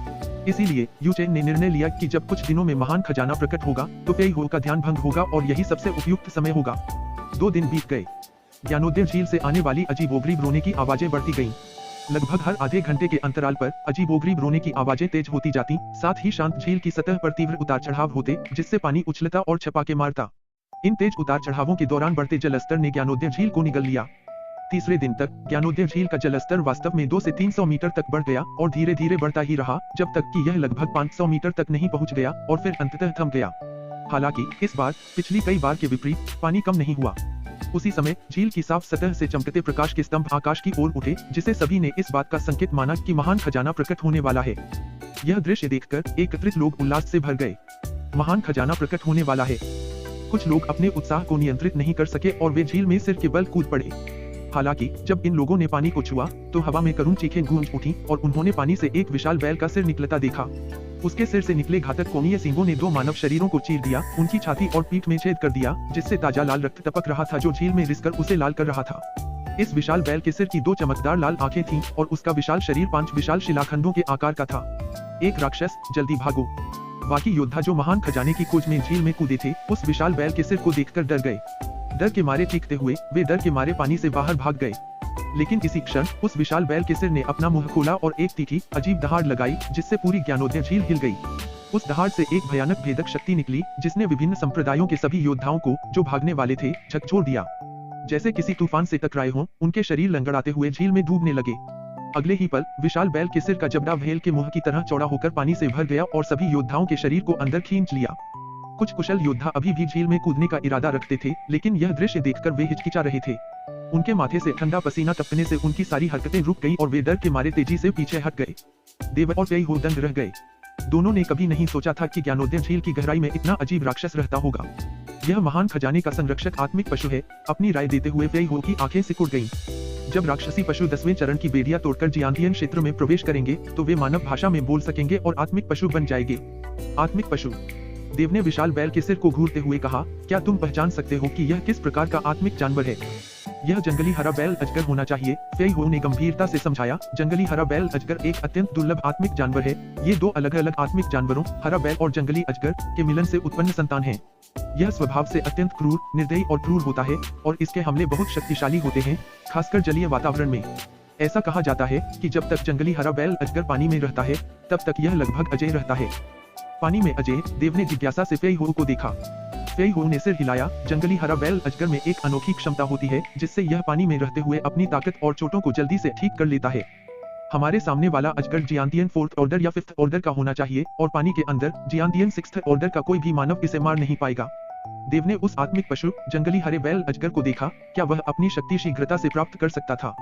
[SPEAKER 1] इसीलिए यू चेन ने निर्णय लिया कि जब कुछ दिनों में महान खजाना प्रकट होगा तो फेई हो का ध्यान भंग होगा और यही सबसे उपयुक्त समय होगा। 2 दिन बीत गए। ज्ञानोदय झील से आने वाली अजीबोगरीब रोने की आवाजें बढ़ती गईं। लगभग हर आधे घंटे के अंतराल पर अजीबोगरीब रोने की आवाजें तेज होती जाती, साथ ही शांत झील की सतह पर तीव्र उतार चढ़ाव होते, जिससे पानी उछलता और छपाके मारता। इन तेज उतार चढ़ावों के दौरान बढ़ते जलस्तर ने ज्ञानोदय झील को निगल लिया। तीसरे दिन तक ज्ञानोदय झील का जलस्तर वास्तव में 200 से 300 मीटर तक बढ़ गया और धीरे धीरे बढ़ता ही रहा, जब तक कि यह लगभग 500 मीटर तक नहीं पहुंच गया और फिर अंततः थम गया। हालांकि इस बार पिछली कई बार के विपरीत पानी कम नहीं हुआ। उसी समय झील की साफ सतह से चमकते प्रकाश के स्तंभ आकाश की ओर उठे, जिसे सभी ने इस बात का संकेत माना कि महान खजाना प्रकट होने वाला है। यह दृश्य देखकर एकत्रित लोग उल्लास से भर गए। महान खजाना प्रकट होने वाला है। कुछ लोग अपने उत्साह को नियंत्रित नहीं कर सके और वे झील में सिर के बल कूद पड़े। हालांकि जब इन लोगों ने पानी को छुआ तो हवा में करुण चीखें गूंज उठी और उन्होंने पानी से एक विशाल बैल का सिर निकलता देखा। उसके सिर से निकले घातक कोणीय सींगों ने 2 मानव शरीरों को चीर दिया, उनकी छाती और पीठ में छेद कर दिया, जिससे ताजा लाल रक्त टपक रहा था जो झील में रिसकर उसे लाल कर रहा था। इस विशाल बैल के सिर की 2 चमकदार लाल आंखें थीं और उसका विशाल शरीर 5 विशाल शिलाखंडों के आकार का था। एक राक्षस, जल्दी भागो। बाकी योद्धा जो महान खजाने की खोज में झील में कूदे थे, उस विशाल बैल के सिर को देखकर डर गए। डर के मारे चीखते हुए वे डर के मारे पानी से बाहर भाग गए। लेकिन इसी क्षण उस विशाल बैल के सिर ने अपना मुंह खोला और एक तीखी अजीब दहाड़ लगाई, जिससे पूरी ज्ञानोदय झील हिल गई। उस दहाड़ से एक भयानक भेदक शक्ति निकली, जिसने विभिन्न संप्रदायों के सभी योद्धाओं को, जो भागने वाले थे, झकझोर दिया। जैसे किसी तूफान से टकराए हों, उनके शरीर लंगड़ाते हुए झील में डूबने लगे। अगले ही पल विशाल बैल के सिर का जबड़ा व्हेल के मुंह की तरह चौड़ा होकर पानी से भर गया और सभी योद्धाओं के शरीर को अंदर खींच लिया। कुछ कुशल योद्धा अभी भी झील में कूदने का इरादा रखते थे, लेकिन यह दृश्य देखकर वे हिचकिचा रहे थे। उनके माथे से ठंडा पसीना टपकने से उनकी सारी हरकतें रुक गईं और वे डर के मारे तेजी से पीछे हट गए। देव और फेई हो दंग रह गए। दोनों ने कभी नहीं सोचा था कि ज्ञानोदय झील की गहराई में इतना अजीब राक्षस रहता होगा। यह महान खजाने का संरक्षक आत्मिक पशु है। अपनी राय देते हुए फेई हो की आंखें सिकुड़ गईं। जब राक्षसी पशु 10वें चरण की बेड़ियां तोड़कर जियांथियन क्षेत्र में प्रवेश करेंगे तो वे मानव भाषा में बोल सकेंगे और आत्मिक पशु बन जाएंगे। आत्मिक पशु, देव ने विशाल बैल के सिर को घूरते हुए कहा, क्या तुम पहचान सकते हो कि यह किस प्रकार का आत्मिक जानवर है? यह जंगली हरा बैल अजगर होना चाहिए, फेई हो ने गंभीरता से समझाया। जंगली हरा बैल अजगर एक अत्यंत दुर्लभ आत्मिक जानवर है। ये 2 अलग अलग आत्मिक जानवरों, हरा बैल और जंगली अजगर, के मिलन से उत्पन्न संतान है। यह स्वभाव से अत्यंत क्रूर, निर्दयी और क्रूर होता है और इसके हमले बहुत शक्तिशाली होते हैं, खासकर जलीय वातावरण में। ऐसा कहा जाता है कि जब तक जंगली हरा बैल अजगर पानी में रहता है, तब तक यह लगभग अजेय रहता है। पानी में अजेय, देव ने जिज्ञासा से फेई हो को देखा। फेई हो ने सिर हिलाया। जंगली हरा बैल अजगर में एक अनोखी क्षमता होती है, जिससे यह पानी में रहते हुए अपनी ताकत और चोटों को जल्दी से ठीक कर लेता है। हमारे सामने वाला अजगर जियांथियन 4th ऑर्डर या 5th ऑर्डर का होना चाहिए और पानी के अंदर जियांथियन 6th ऑर्डर का कोई भी मानव इसे मार नहीं पाएगा। देव ने उस आत्मिक पशु जंगली हरे बैल अजगर को देखा। क्या वह अपनी शक्ति शीघ्रता से प्राप्त कर सकता था?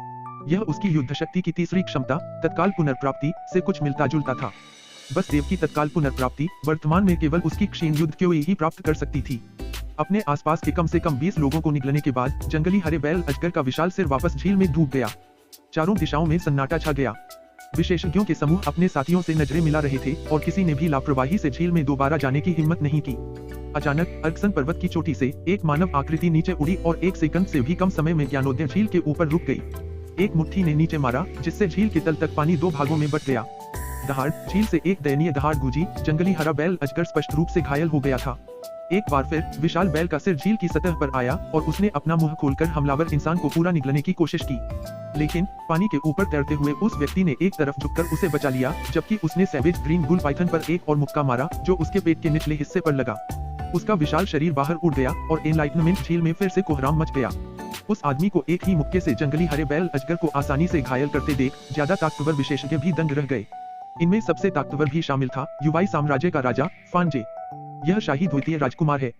[SPEAKER 1] यह उसकी युद्ध शक्ति की तीसरी क्षमता, तत्काल पुनर्प्राप्ति, से कुछ मिलता जुलता था। बस देव की तत्काल पुनर्प्राप्ति वर्तमान में केवल उसकी क्षीण युद्ध क्यों ही प्राप्त कर सकती थी। अपने आसपास के कम से कम 20 लोगों को निगलने के बाद जंगली हरे बैल अजगर का विशाल सिर वापस झील में डूब गया। चारों दिशाओं में सन्नाटा छा गया। विशेषज्ञों के समूह अपने साथियों से नजरें मिला रहे थे और किसी ने भी लापरवाही से झील में दोबारा जाने की हिम्मत नहीं की। अचानक अर्कसन पर्वत की चोटी से एक मानव आकृति नीचे उड़ी और 1 सेकंड से भी कम समय में ज्ञानोदय झील के ऊपर रुक गई। एक मुट्ठी ने नीचे मारा, जिससे झील के तल तक पानी 2 भागों में बट गया। दहाड़, झील से एक दयनीय दहाड़ गूंजी। जंगली हरा बैल अजगर स्पष्ट रूप से घायल हो गया था। एक बार फिर विशाल बैल का सिर झील की सतह पर आया और उसने अपना मुंह खोलकर हमलावर इंसान को पूरा निगलने की कोशिश की। लेकिन पानी के ऊपर तैरते हुए उस व्यक्ति ने एक तरफ झुककर उसे बचा लिया, जबकि उसने सैवेज ग्रीन बुल पाइथन पर एक और मुक्का मारा जो उसके पेट के निचले हिस्से पर लगा। उसका विशाल शरीर बाहर उड़ गया और एनलाइटनमेंट झील में फिर से कोहराम मच गया। उस आदमी को एक ही मुक्के से जंगली हरे बैल अजगर को आसानी से घायल करते देख ज्यादा ताकतवर विशेषज्ञ भी दंग रह गए। इनमें सबसे ताकतवर भी शामिल था युवाई साम्राज्य का राजा फानजे। यह शाही द्वितीय राजकुमार है।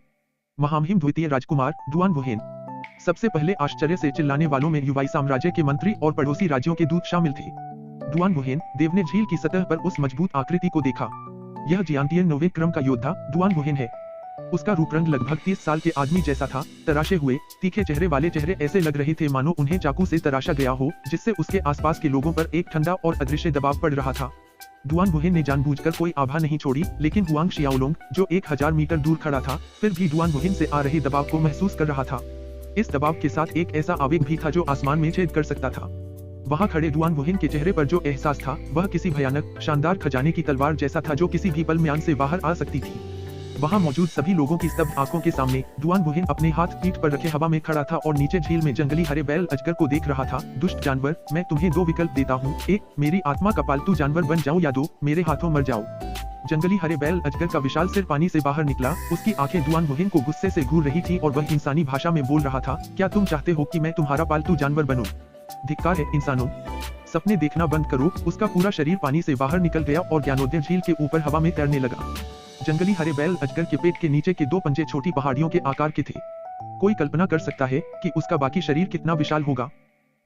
[SPEAKER 1] महामहिम द्वितीय राजकुमार दुआन वुहेन। सबसे पहले आश्चर्य से चिल्लाने वालों में युवाई साम्राज्य के मंत्री और पड़ोसी राज्यों के दूत शामिल थे। दुआन वुहेन देव ने झील की सतह पर उस मजबूत आकृति को देखा। यह जियांतियन 9वें क्रम का योद्धा दुआन वुहेन है। उसका रूप रंग लगभग 30 साल के आदमी जैसा था। तराशे हुए तीखे चेहरे वाले चेहरे ऐसे लग रहे थे मानो उन्हें चाकू से तराशा गया हो, जिससे उसके आसपास के लोगों पर एक ठंडा और अदृश्य दबाव पड़ रहा था। दुआन वुहेन ने जानबूझकर कोई आभा नहीं छोड़ी, लेकिन हुआंग शियाओलोंग जो 1000 मीटर दूर खड़ा था फिर भी दुआन वुहेन से आ रहे दबाव को महसूस कर रहा था। इस दबाव के साथ एक ऐसा आवेग भी था जो आसमान में छेद कर सकता था। वहां खड़े दुआन वुहेन के चेहरे पर जो एहसास था वह किसी भयानक शानदार खजाने की तलवार जैसा था जो किसी भी पल म्यान से बाहर आ सकती थी। वहां मौजूद सभी लोगों की स्तब्ध आंखों के सामने दुआन वुहेन अपने हाथ पीठ पर रखे हवा में खड़ा था और नीचे झील में जंगली हरे बैल अजगर को देख रहा था। दुष्ट जानवर, मैं तुम्हें 2 विकल्प देता हूँ, एक मेरी आत्मा का पालतू जानवर बन जाओ या 2 मेरे हाथों मर जाओ। जंगली हरे बैल अजगर का विशाल सिर पानी से बाहर निकला। उसकी आंखें दुआन वुहेन को गुस्से से घूर रही थी और वह इंसानी भाषा में बोल रहा था, क्या तुम चाहते हो कि मैं तुम्हारा पालतू जानवर बनूं? धिक्कार है इंसानों, सपने देखना बंद करो। उसका पूरा शरीर पानी से बाहर निकल गया और ज्ञानोदय झील के ऊपर हवा में तैरने लगा। जंगली हरे बैल अजगर के पेट के नीचे के 2 पंजे छोटी पहाड़ियों के आकार के थे। कोई कल्पना कर सकता है कि उसका बाकी शरीर कितना विशाल होगा।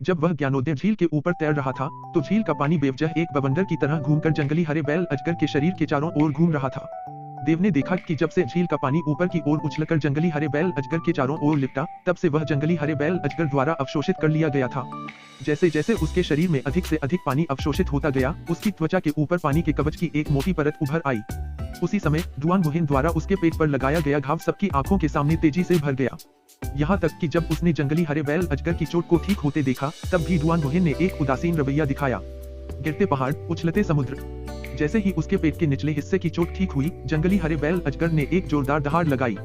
[SPEAKER 1] जब वह ज्ञानोदय झील के ऊपर तैर रहा था तो झील का पानी बेवजह एक बवंडर की तरह घूमकर जंगली हरे बैल अजगर के शरीर के चारों ओर घूम रहा था। देव ने देखा कि जब से झील का पानी ऊपर की ओर उछलकर जंगली हरे बैल अजगर के चारों ओर लिपटा, तब से वह जंगली हरे बैल अजगर द्वारा अवशोषित कर लिया गया था। जैसे जैसे उसके शरीर में अधिक से अधिक पानी अवशोषित होता गया, उसकी त्वचा के ऊपर पानी के कवच की एक मोटी परत उभर आई। उसी समय दुआन वुहेन द्वारा उसके पेट पर लगाया गया घाव सबकी आंखों के सामने तेजी से भर गया। यहाँ तक कि जब उसने जंगली हरे बैल अजगर की चोट को ठीक होते देखा, तब भी दुआन वुहेन ने एक उदासीन रवैया दिखाया। गिरते पहाड़, उछलते समुद्र। जैसे ही उसके पेट के निचले हिस्से की चोट ठीक हुई, जंगली हरे बैल अजगर ने एक जोरदार दहाड़ लगाई।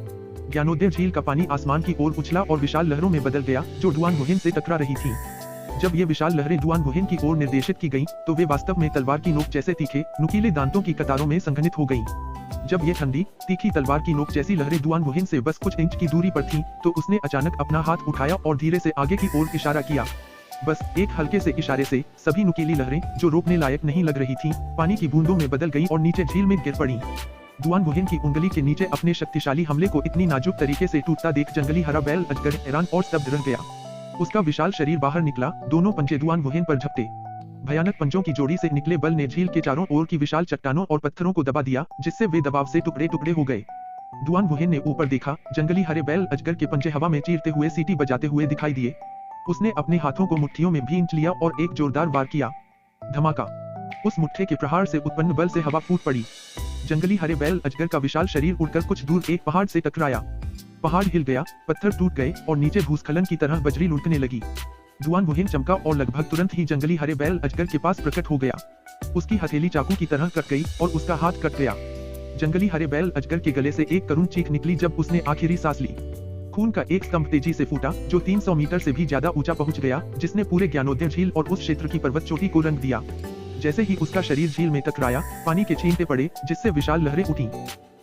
[SPEAKER 1] ज्ञानोदय झील का पानी आसमान की ओर उछला और विशाल लहरों में बदल गया जो दुआन वुहेन से टकरा रही थी। जब ये विशाल लहरें दुआन वुहेन की ओर निर्देशित की गईं, तो वे वास्तव में तलवार की नोक जैसे तीखे, नुकीले दांतों की कतारों में संघनित हो गईं। जब ये ठंडी, तीखी तलवार की नोक जैसी लहरें दुआन वुहेन से बस कुछ इंच की दूरी पर थीं, तो उसने अचानक अपना हाथ उठाया और धीरे से आगे की ओर इशारा किया। बस एक हल्के से इशारे से सभी नुकीली लहरें जो रोकने लायक नहीं लग रही थीं, पानी की बूंदों में बदल गईं और नीचे झील में गिर पड़ीं। दुआन वुहेन की उंगली के नीचे अपने शक्तिशाली हमले को इतनी नाजुक तरीके से टूटता देख जंगली हरा बैल अजगर हैरान और स्तब्ध रह गया। उसका विशाल शरीर बाहर निकला, दोनों पंजे दुआन वुहेन पर झपटे। भयानक पंजों की जोड़ी से निकले बल ने झील के चारों ओर की विशाल चट्टानों और पत्थरों को दबा दिया, जिससे वे दबाव से टुकड़े टुकड़े हो गए। दुआन वुहेन ने ऊपर देखा, जंगली हरे बैल अजगर के पंजे हवा में चीरते हुए सीटी बजाते हुए दिखाई दिए। उसने अपने हाथों को मुट्ठियों में भींच लिया और एक जोरदार वार किया। धमाका! उस मुट्ठे के प्रहार से उत्पन्न बल से हवा फूट पड़ी। जंगली हरे बैल अजगर का विशाल शरीर उड़कर कुछ दूर एक पहाड़ से टकराया। पहाड़ हिल गया, पत्थर टूट गए और नीचे भूस्खलन की तरह बजरी लुढ़कने लगी। दुआन वुहेन चमका और लगभग तुरंत ही जंगली हरे बैल अजगर के पास प्रकट हो गया। उसकी हथेली चाकू की तरह कट गई और उसका हाथ कट गया। जंगली हरे बैल अजगर के गले से एक करुण चीख निकली जब उसने आखिरी सांस ली। खून का एक स्तंभ तेजी से फूटा जो 300 मीटर से भी ज्यादा ऊंचा पहुंच गया, जिसने पूरे ज्ञानोदय झील और उस क्षेत्र की पर्वत चोटी को रंग दिया। जैसे ही उसका शरीर झील में टकराया, पानी के छींटे पड़े, जिससे विशाल लहरें उठी।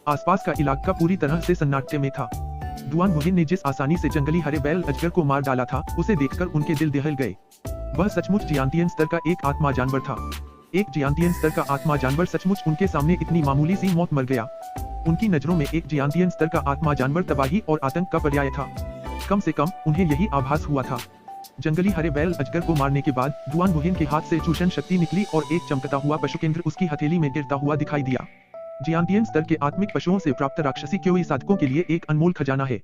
[SPEAKER 1] आसपास का इलाका पूरी तरह से सन्नाटे में था। दुआन वुहेन ने जिस आसानी से जंगली हरे बैल अजगर को मार डाला था, उसे देखकर उनके दिल दहल गए। वह सचमुच जियांतियन स्तर का एक आत्मा जानवर था। एक जियांतियन स्तर का आत्मा जानवर सचमुच उनके सामने इतनी मामूली सी मौत मर गया। उनकी नजरों में एक जियांतियन स्तर का आत्मा जानवर तबाही और आतंक का पर्याय था। कम से कम उन्हें यही आभास हुआ था। जंगली हरे बैल अजगर को मारने के बाद दुआन वुहेन के हाथ से चूषण शक्ति निकली और एक चमकता हुआ पशु केंद्र उसकी हथेली में गिरता हुआ दिखाई दिया। जियांतियन स्तर के आत्मिक पशुओं से प्राप्त राक्षसी क्योई साधकों के लिए एक अनमोल खजाना है।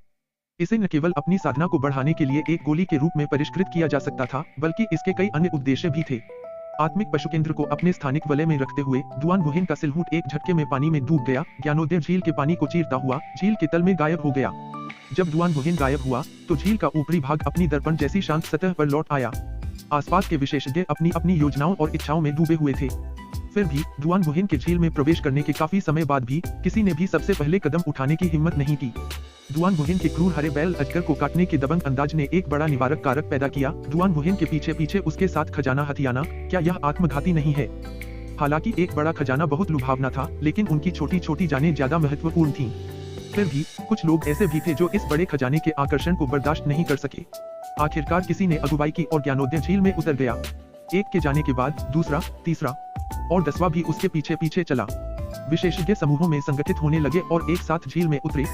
[SPEAKER 1] इसे न केवल अपनी साधना को बढ़ाने के लिए एक गोली के रूप में परिष्कृत किया जा सकता था, बल्कि इसके कई अन्य उद्देश्य भी थे। आत्मिक पशु केंद्र को अपने स्थानिक वलय में रखते हुए दुआन वुहेन का सिलहूट एक झटके में पानी में डूब गया। ज्ञानोदय झील के पानी को चीरता हुआ झील के तल में गायब हो गया। जब दुआन वुहेन गायब हुआ तो झील का ऊपरी भाग अपनी दर्पण जैसी शांत सतह पर लौट आया। आसपास के विशेषज्ञ अपनी अपनी योजनाओं और इच्छाओं में डूबे हुए थे। फिर भी दुआन वुहेन के झील में प्रवेश करने के काफी समय बाद भी किसी ने भी सबसे पहले कदम उठाने की हिम्मत नहीं की। दुआन वुहेन के क्रूर हरे बैल अजगर को काटने के दबंग अंदाज ने एक बड़ा निवारक कारक पैदा किया। दुआन वुहेन के पीछे पीछे उसके साथ खजाना हथियाना, क्या यह आत्मघाती नहीं है? हालांकि एक बड़ा खजाना बहुत लुभावना था, लेकिन उनकी छोटी छोटी जानें ज्यादा महत्वपूर्ण थीं। फिर भी कुछ लोग ऐसे भी थे जो इस बड़े खजाने के आकर्षण को बर्दाश्त नहीं कर सके। आखिरकार किसी ने अगुवाई की और ज्ञानोदय झील में उतर गया। एक के जाने के बाद दूसरा, तीसरा और 10वां भी उसके पीछे पीछे चला। विशेषज्ञ समूहों में संगठित होने लगे और एक साथ झील में उतरे।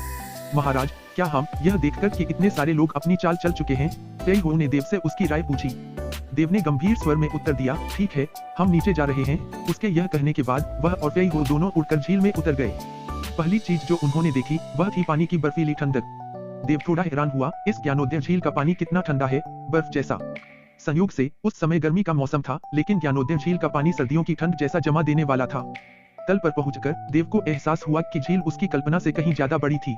[SPEAKER 1] महाराज, क्या हम यह देखकर कि इतने सारे लोग अपनी चाल चल चुके हैं? फेई हो ने देव से उसकी राय पूछी। देव ने गंभीर स्वर में उत्तर दिया, ठीक है, हम नीचे जा रहे हैं। उसके यह कहने के बाद वह और फेई हो दोनों उड़कर झील में उतर गए। पहली चीज जो उन्होंने देखी वह थी पानी की बर्फीली ठंडक। देव थोड़ा हैरान हुआ, इस ज्ञानोदय झील का पानी कितना ठंडा है, बर्फ जैसा। संयोग से उस समय गर्मी का मौसम था, लेकिन ज्ञानोदय झील का पानी सर्दियों की ठंड जैसा जमा देने वाला था। तल पर पहुंचकर देव को एहसास हुआ कि झील उसकी कल्पना से कहीं ज्यादा बड़ी थी।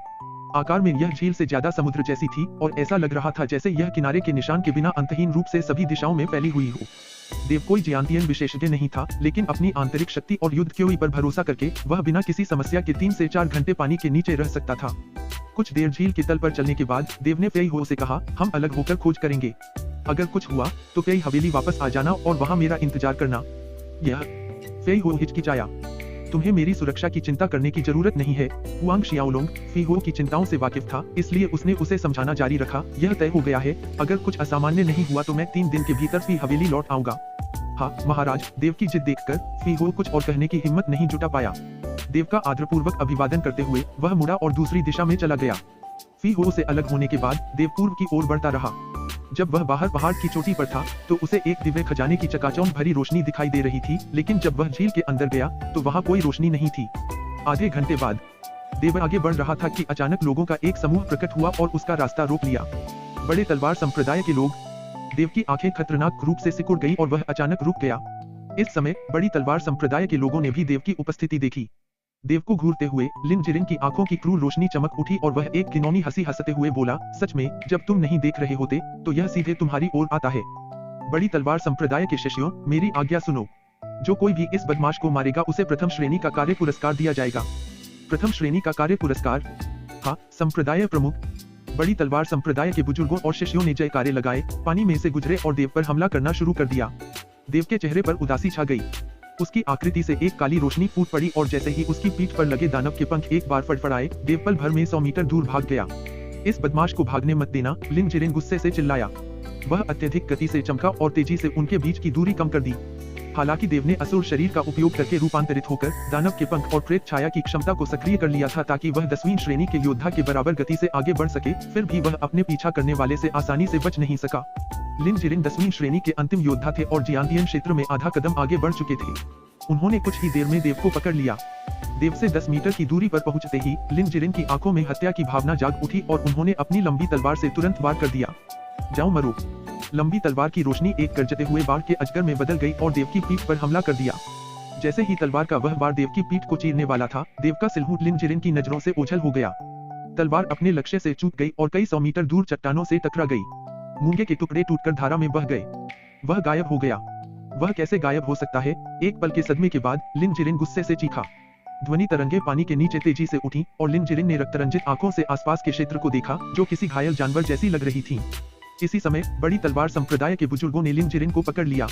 [SPEAKER 1] आकार में यह झील से ज्यादा समुद्र जैसी थी और ऐसा लग रहा था जैसे यह किनारे के निशान के बिना अंतहीन रूप से सभी दिशाओं में फैली हुई हो। देव कोई जियांतियन विशेषज्ञ नहीं था, लेकिन अपनी आंतरिक शक्ति और युद्ध क्योई पर भरोसा करके वह बिना किसी समस्या के 3 से 4 घंटे पानी के नीचे रह सकता था। कुछ देर झील के तल पर चलने के बाद देव ने फेई हो से कहा, हम अलग होकर खोज करेंगे। अगर कुछ हुआ तो फेई हवेली वापस आ जाना और वहाँ मेरा इंतजार करना। यह फेई हो हिचकिचाया। तुम्हें मेरी सुरक्षा की चिंता करने की जरूरत नहीं है। हुआंग शियाओलोंग फेई हो की चिंताओं से वाकिफ था, इसलिए उसने उसे समझाना जारी रखा, यह तय हो गया है, अगर कुछ असामान्य नहीं हुआ तो मैं 3 दिन के भीतर फेई हवेली लौट आऊंगा। हाँ महाराज, देव की जिद देखकर फेई हो कुछ और कहने की हिम्मत नहीं जुटा पाया। देव का आदरपूर्वक अभिवादन करते हुए वह मुड़ा और दूसरी दिशा में चला गया। फेई हो से अलग होने के बाद देव पूर्व की ओर बढ़ता रहा। जब वह बाहर पहाड़ की चोटी पर था तो उसे एक दिव्य खजाने की चकाचौंध भरी रोशनी दिखाई दे रही थी, लेकिन जब वह झील के अंदर गया तो वहाँ कोई रोशनी नहीं थी। आधे घंटे बाद देव आगे बढ़ रहा था कि अचानक लोगों का एक समूह प्रकट हुआ और उसका रास्ता रोक लिया। बड़े तलवार संप्रदाय के लोग। देव की आंखें खतरनाक रूप से सिकुड़ गई और वह अचानक रुक गया। इस समय बड़ी तलवार संप्रदाय के लोगों ने भी देव की उपस्थिति देखी। देव को घूरते हुए लिन जिरिन की आंखों की क्रूर रोशनी चमक उठी और वह एक घिनौनी हंसी हंसते हुए बोला, सच में जब तुम नहीं देख रहे होते तो यह सीधे तुम्हारी ओर आता है। बड़ी तलवार संप्रदाय के शिष्यों, मेरी आज्ञा सुनो। जो कोई भी इस बदमाश को मारेगा उसे प्रथम श्रेणी का कार्य पुरस्कार दिया जाएगा। प्रथम श्रेणी का कार्य पुरस्कार? हाँ, संप्रदाय प्रमुख। बड़ी तलवार संप्रदाय के बुजुर्गों और शिष्यों ने जयकारे लगाए, पानी में से गुजरे और देव पर हमला करना शुरू कर दिया। देव के चेहरे पर उदासी छा गई। उसकी आकृति से एक काली रोशनी फूट पड़ी और जैसे ही उसकी पीठ पर लगे दानव के पंख एक बार फड़फड़ाए, देव पल भर में 100 मीटर दूर भाग गया। इस बदमाश को भागने मत देना, लिन जिरिन गुस्से से चिल्लाया। वह अत्यधिक गति से चमका और तेजी से उनके बीच की दूरी कम कर दी। हालांकि देव ने असुर शरीर का उपयोग करके रूपांतरित होकर दानव के पंख और प्रेत छाया की क्षमता को सक्रिय कर लिया था ताकि वह 10वीं श्रेणी के योद्धा के बराबर गति से आगे बढ़ सके, फिर भी वह अपने पीछा करने वाले से आसानी से बच नहीं सका। लिन जिरिन 10वीं श्रेणी के अंतिम योद्धा थे और जियांतियन क्षेत्र में आधा कदम आगे बढ़ चुके थे। उन्होंने कुछ ही देर में देव को पकड़ लिया। देव से 10 मीटर की दूरी पर पहुंचते ही लिन जिरिन की आंखों में हत्या की भावना जाग उठी और उन्होंने अपनी लंबी तलवार से तुरंत वार कर दिया। जाओ मरो। लंबी तलवार की रोशनी एक गरजते हुए बाढ़ के अजगर में बदल गई और देव की पीठ पर हमला कर दिया। जैसे ही तलवार का वह वार देव की पीठ को चीरने वाला था, देव का सिलहूट लिन जिरिन की नजरों से ओझल हो गया। तलवार अपने लक्ष्य से चूक गई और कई 100 मीटर दूर चट्टानों से टकरा गई। मूंगे के टुकड़े टूटकर धारा में बह गए। वह गायब हो गया। वह कैसे गायब हो सकता है? एक पल के सदमे के बाद लिन जिरिन गुस्से से चीखा। ध्वनि तरंगे पानी के नीचे तेजी से उठी और लिन जिरिन ने रक्तरंजित आंखों से आसपास के क्षेत्र को देखा, जो किसी घायल जानवर जैसी लग रही थी। इसी समय बड़ी तलवार संप्रदाय के बुजुर्गों ने लिन जिरिन को पकड़ लिया।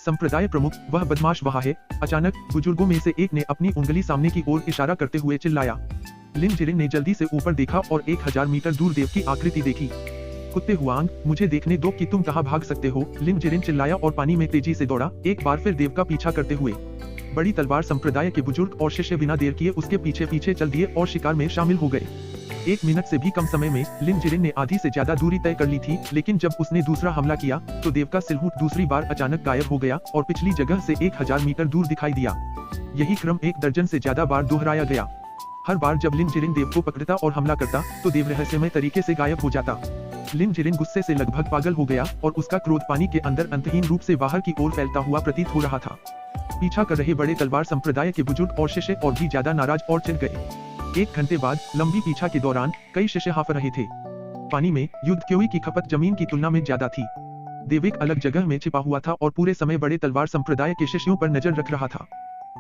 [SPEAKER 1] संप्रदाय प्रमुख, वह बदमाश वहाँ है। अचानक बुजुर्गों में से एक ने अपनी उंगली सामने की ओर इशारा करते हुए चिल्लाया। लिन जिरिन ने जल्दी से ऊपर देखा और 1000 मीटर दूर देव की आकृति देखी। कुत्ते हुआंग, मुझे देखने दो कि तुम कहाँ भाग सकते हो, लिन जिरिन चिल्लाया और पानी में तेजी से दौड़ा, एक बार फिर देव का पीछा करते हुए। बड़ी तलवार संप्रदाय के बुजुर्ग और शिष्य बिना देर किए उसके पीछे पीछे चल दिए और शिकार में शामिल हो गए। 1 मिनट से भी कम समय में लिन जिरिन ने आधी से ज्यादा दूरी तय कर ली थी, लेकिन जब उसने दूसरा हमला किया तो देव का सिलहूट दूसरी बार अचानक गायब हो गया और पिछली जगह से 1000 मीटर दूर दिखाई दिया। यही क्रम 1 दर्जन से ज्यादा बार दोहराया गया। हर बार जब लिन जिरिन देव को पकड़ता और हमला करता तो देव रहस्यमय तरीके से गायब हो जाता। लिन जिरिन गुस्से से लगभग पागल हो गया और उसका क्रोध पानी के अंदर अंतहीन रूप से बाहर की ओर फैलता हुआ प्रतीत हो रहा था। पीछा कर रहे बड़े तलवार संप्रदाय के बुजुर्ग और शिष्य और भी ज्यादा नाराज और चिढ़ गए। 1 घंटे बाद लंबी पीछा के दौरान कई शिष्य हाफ रहे थे। पानी में युद्ध क्योई की खपत जमीन की तुलना में ज्यादा थी। देव एक अलग जगह में छिपा हुआ था और पूरे समय बड़े तलवार संप्रदाय के शिष्यों पर नजर रख रहा था।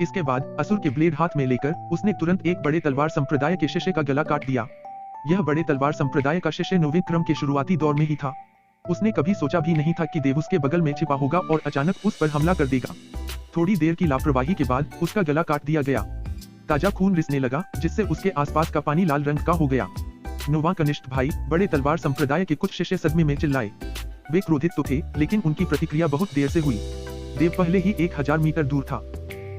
[SPEAKER 1] इसके बाद असुर के ब्लेड हाथ में लेकर उसने तुरंत एक बड़े तलवार संप्रदाय के शिष्य का गला काट दिया। यह बड़े तलवार संप्रदाय का शिष्य नौवें क्रम के शुरुआती दौर में ही था। उसने कभी सोचा भी नहीं था कि देव उसके बगल में छिपा होगा और अचानक उस पर हमला कर देगा। थोड़ी देर की लापरवाही के बाद उसका गला काट दिया गया। ताजा खून रिसने लगा, जिससे उसके आसपास का पानी लाल रंग का हो गया। नौवां कनिष्ठ भाई बड़े तलवार संप्रदाय के कुछ शिष्य सदमे में चिल्लाए। वे क्रोधित तो थे, लेकिन उनकी प्रतिक्रिया बहुत देर से हुई। देव पहले ही 1000 मीटर दूर था।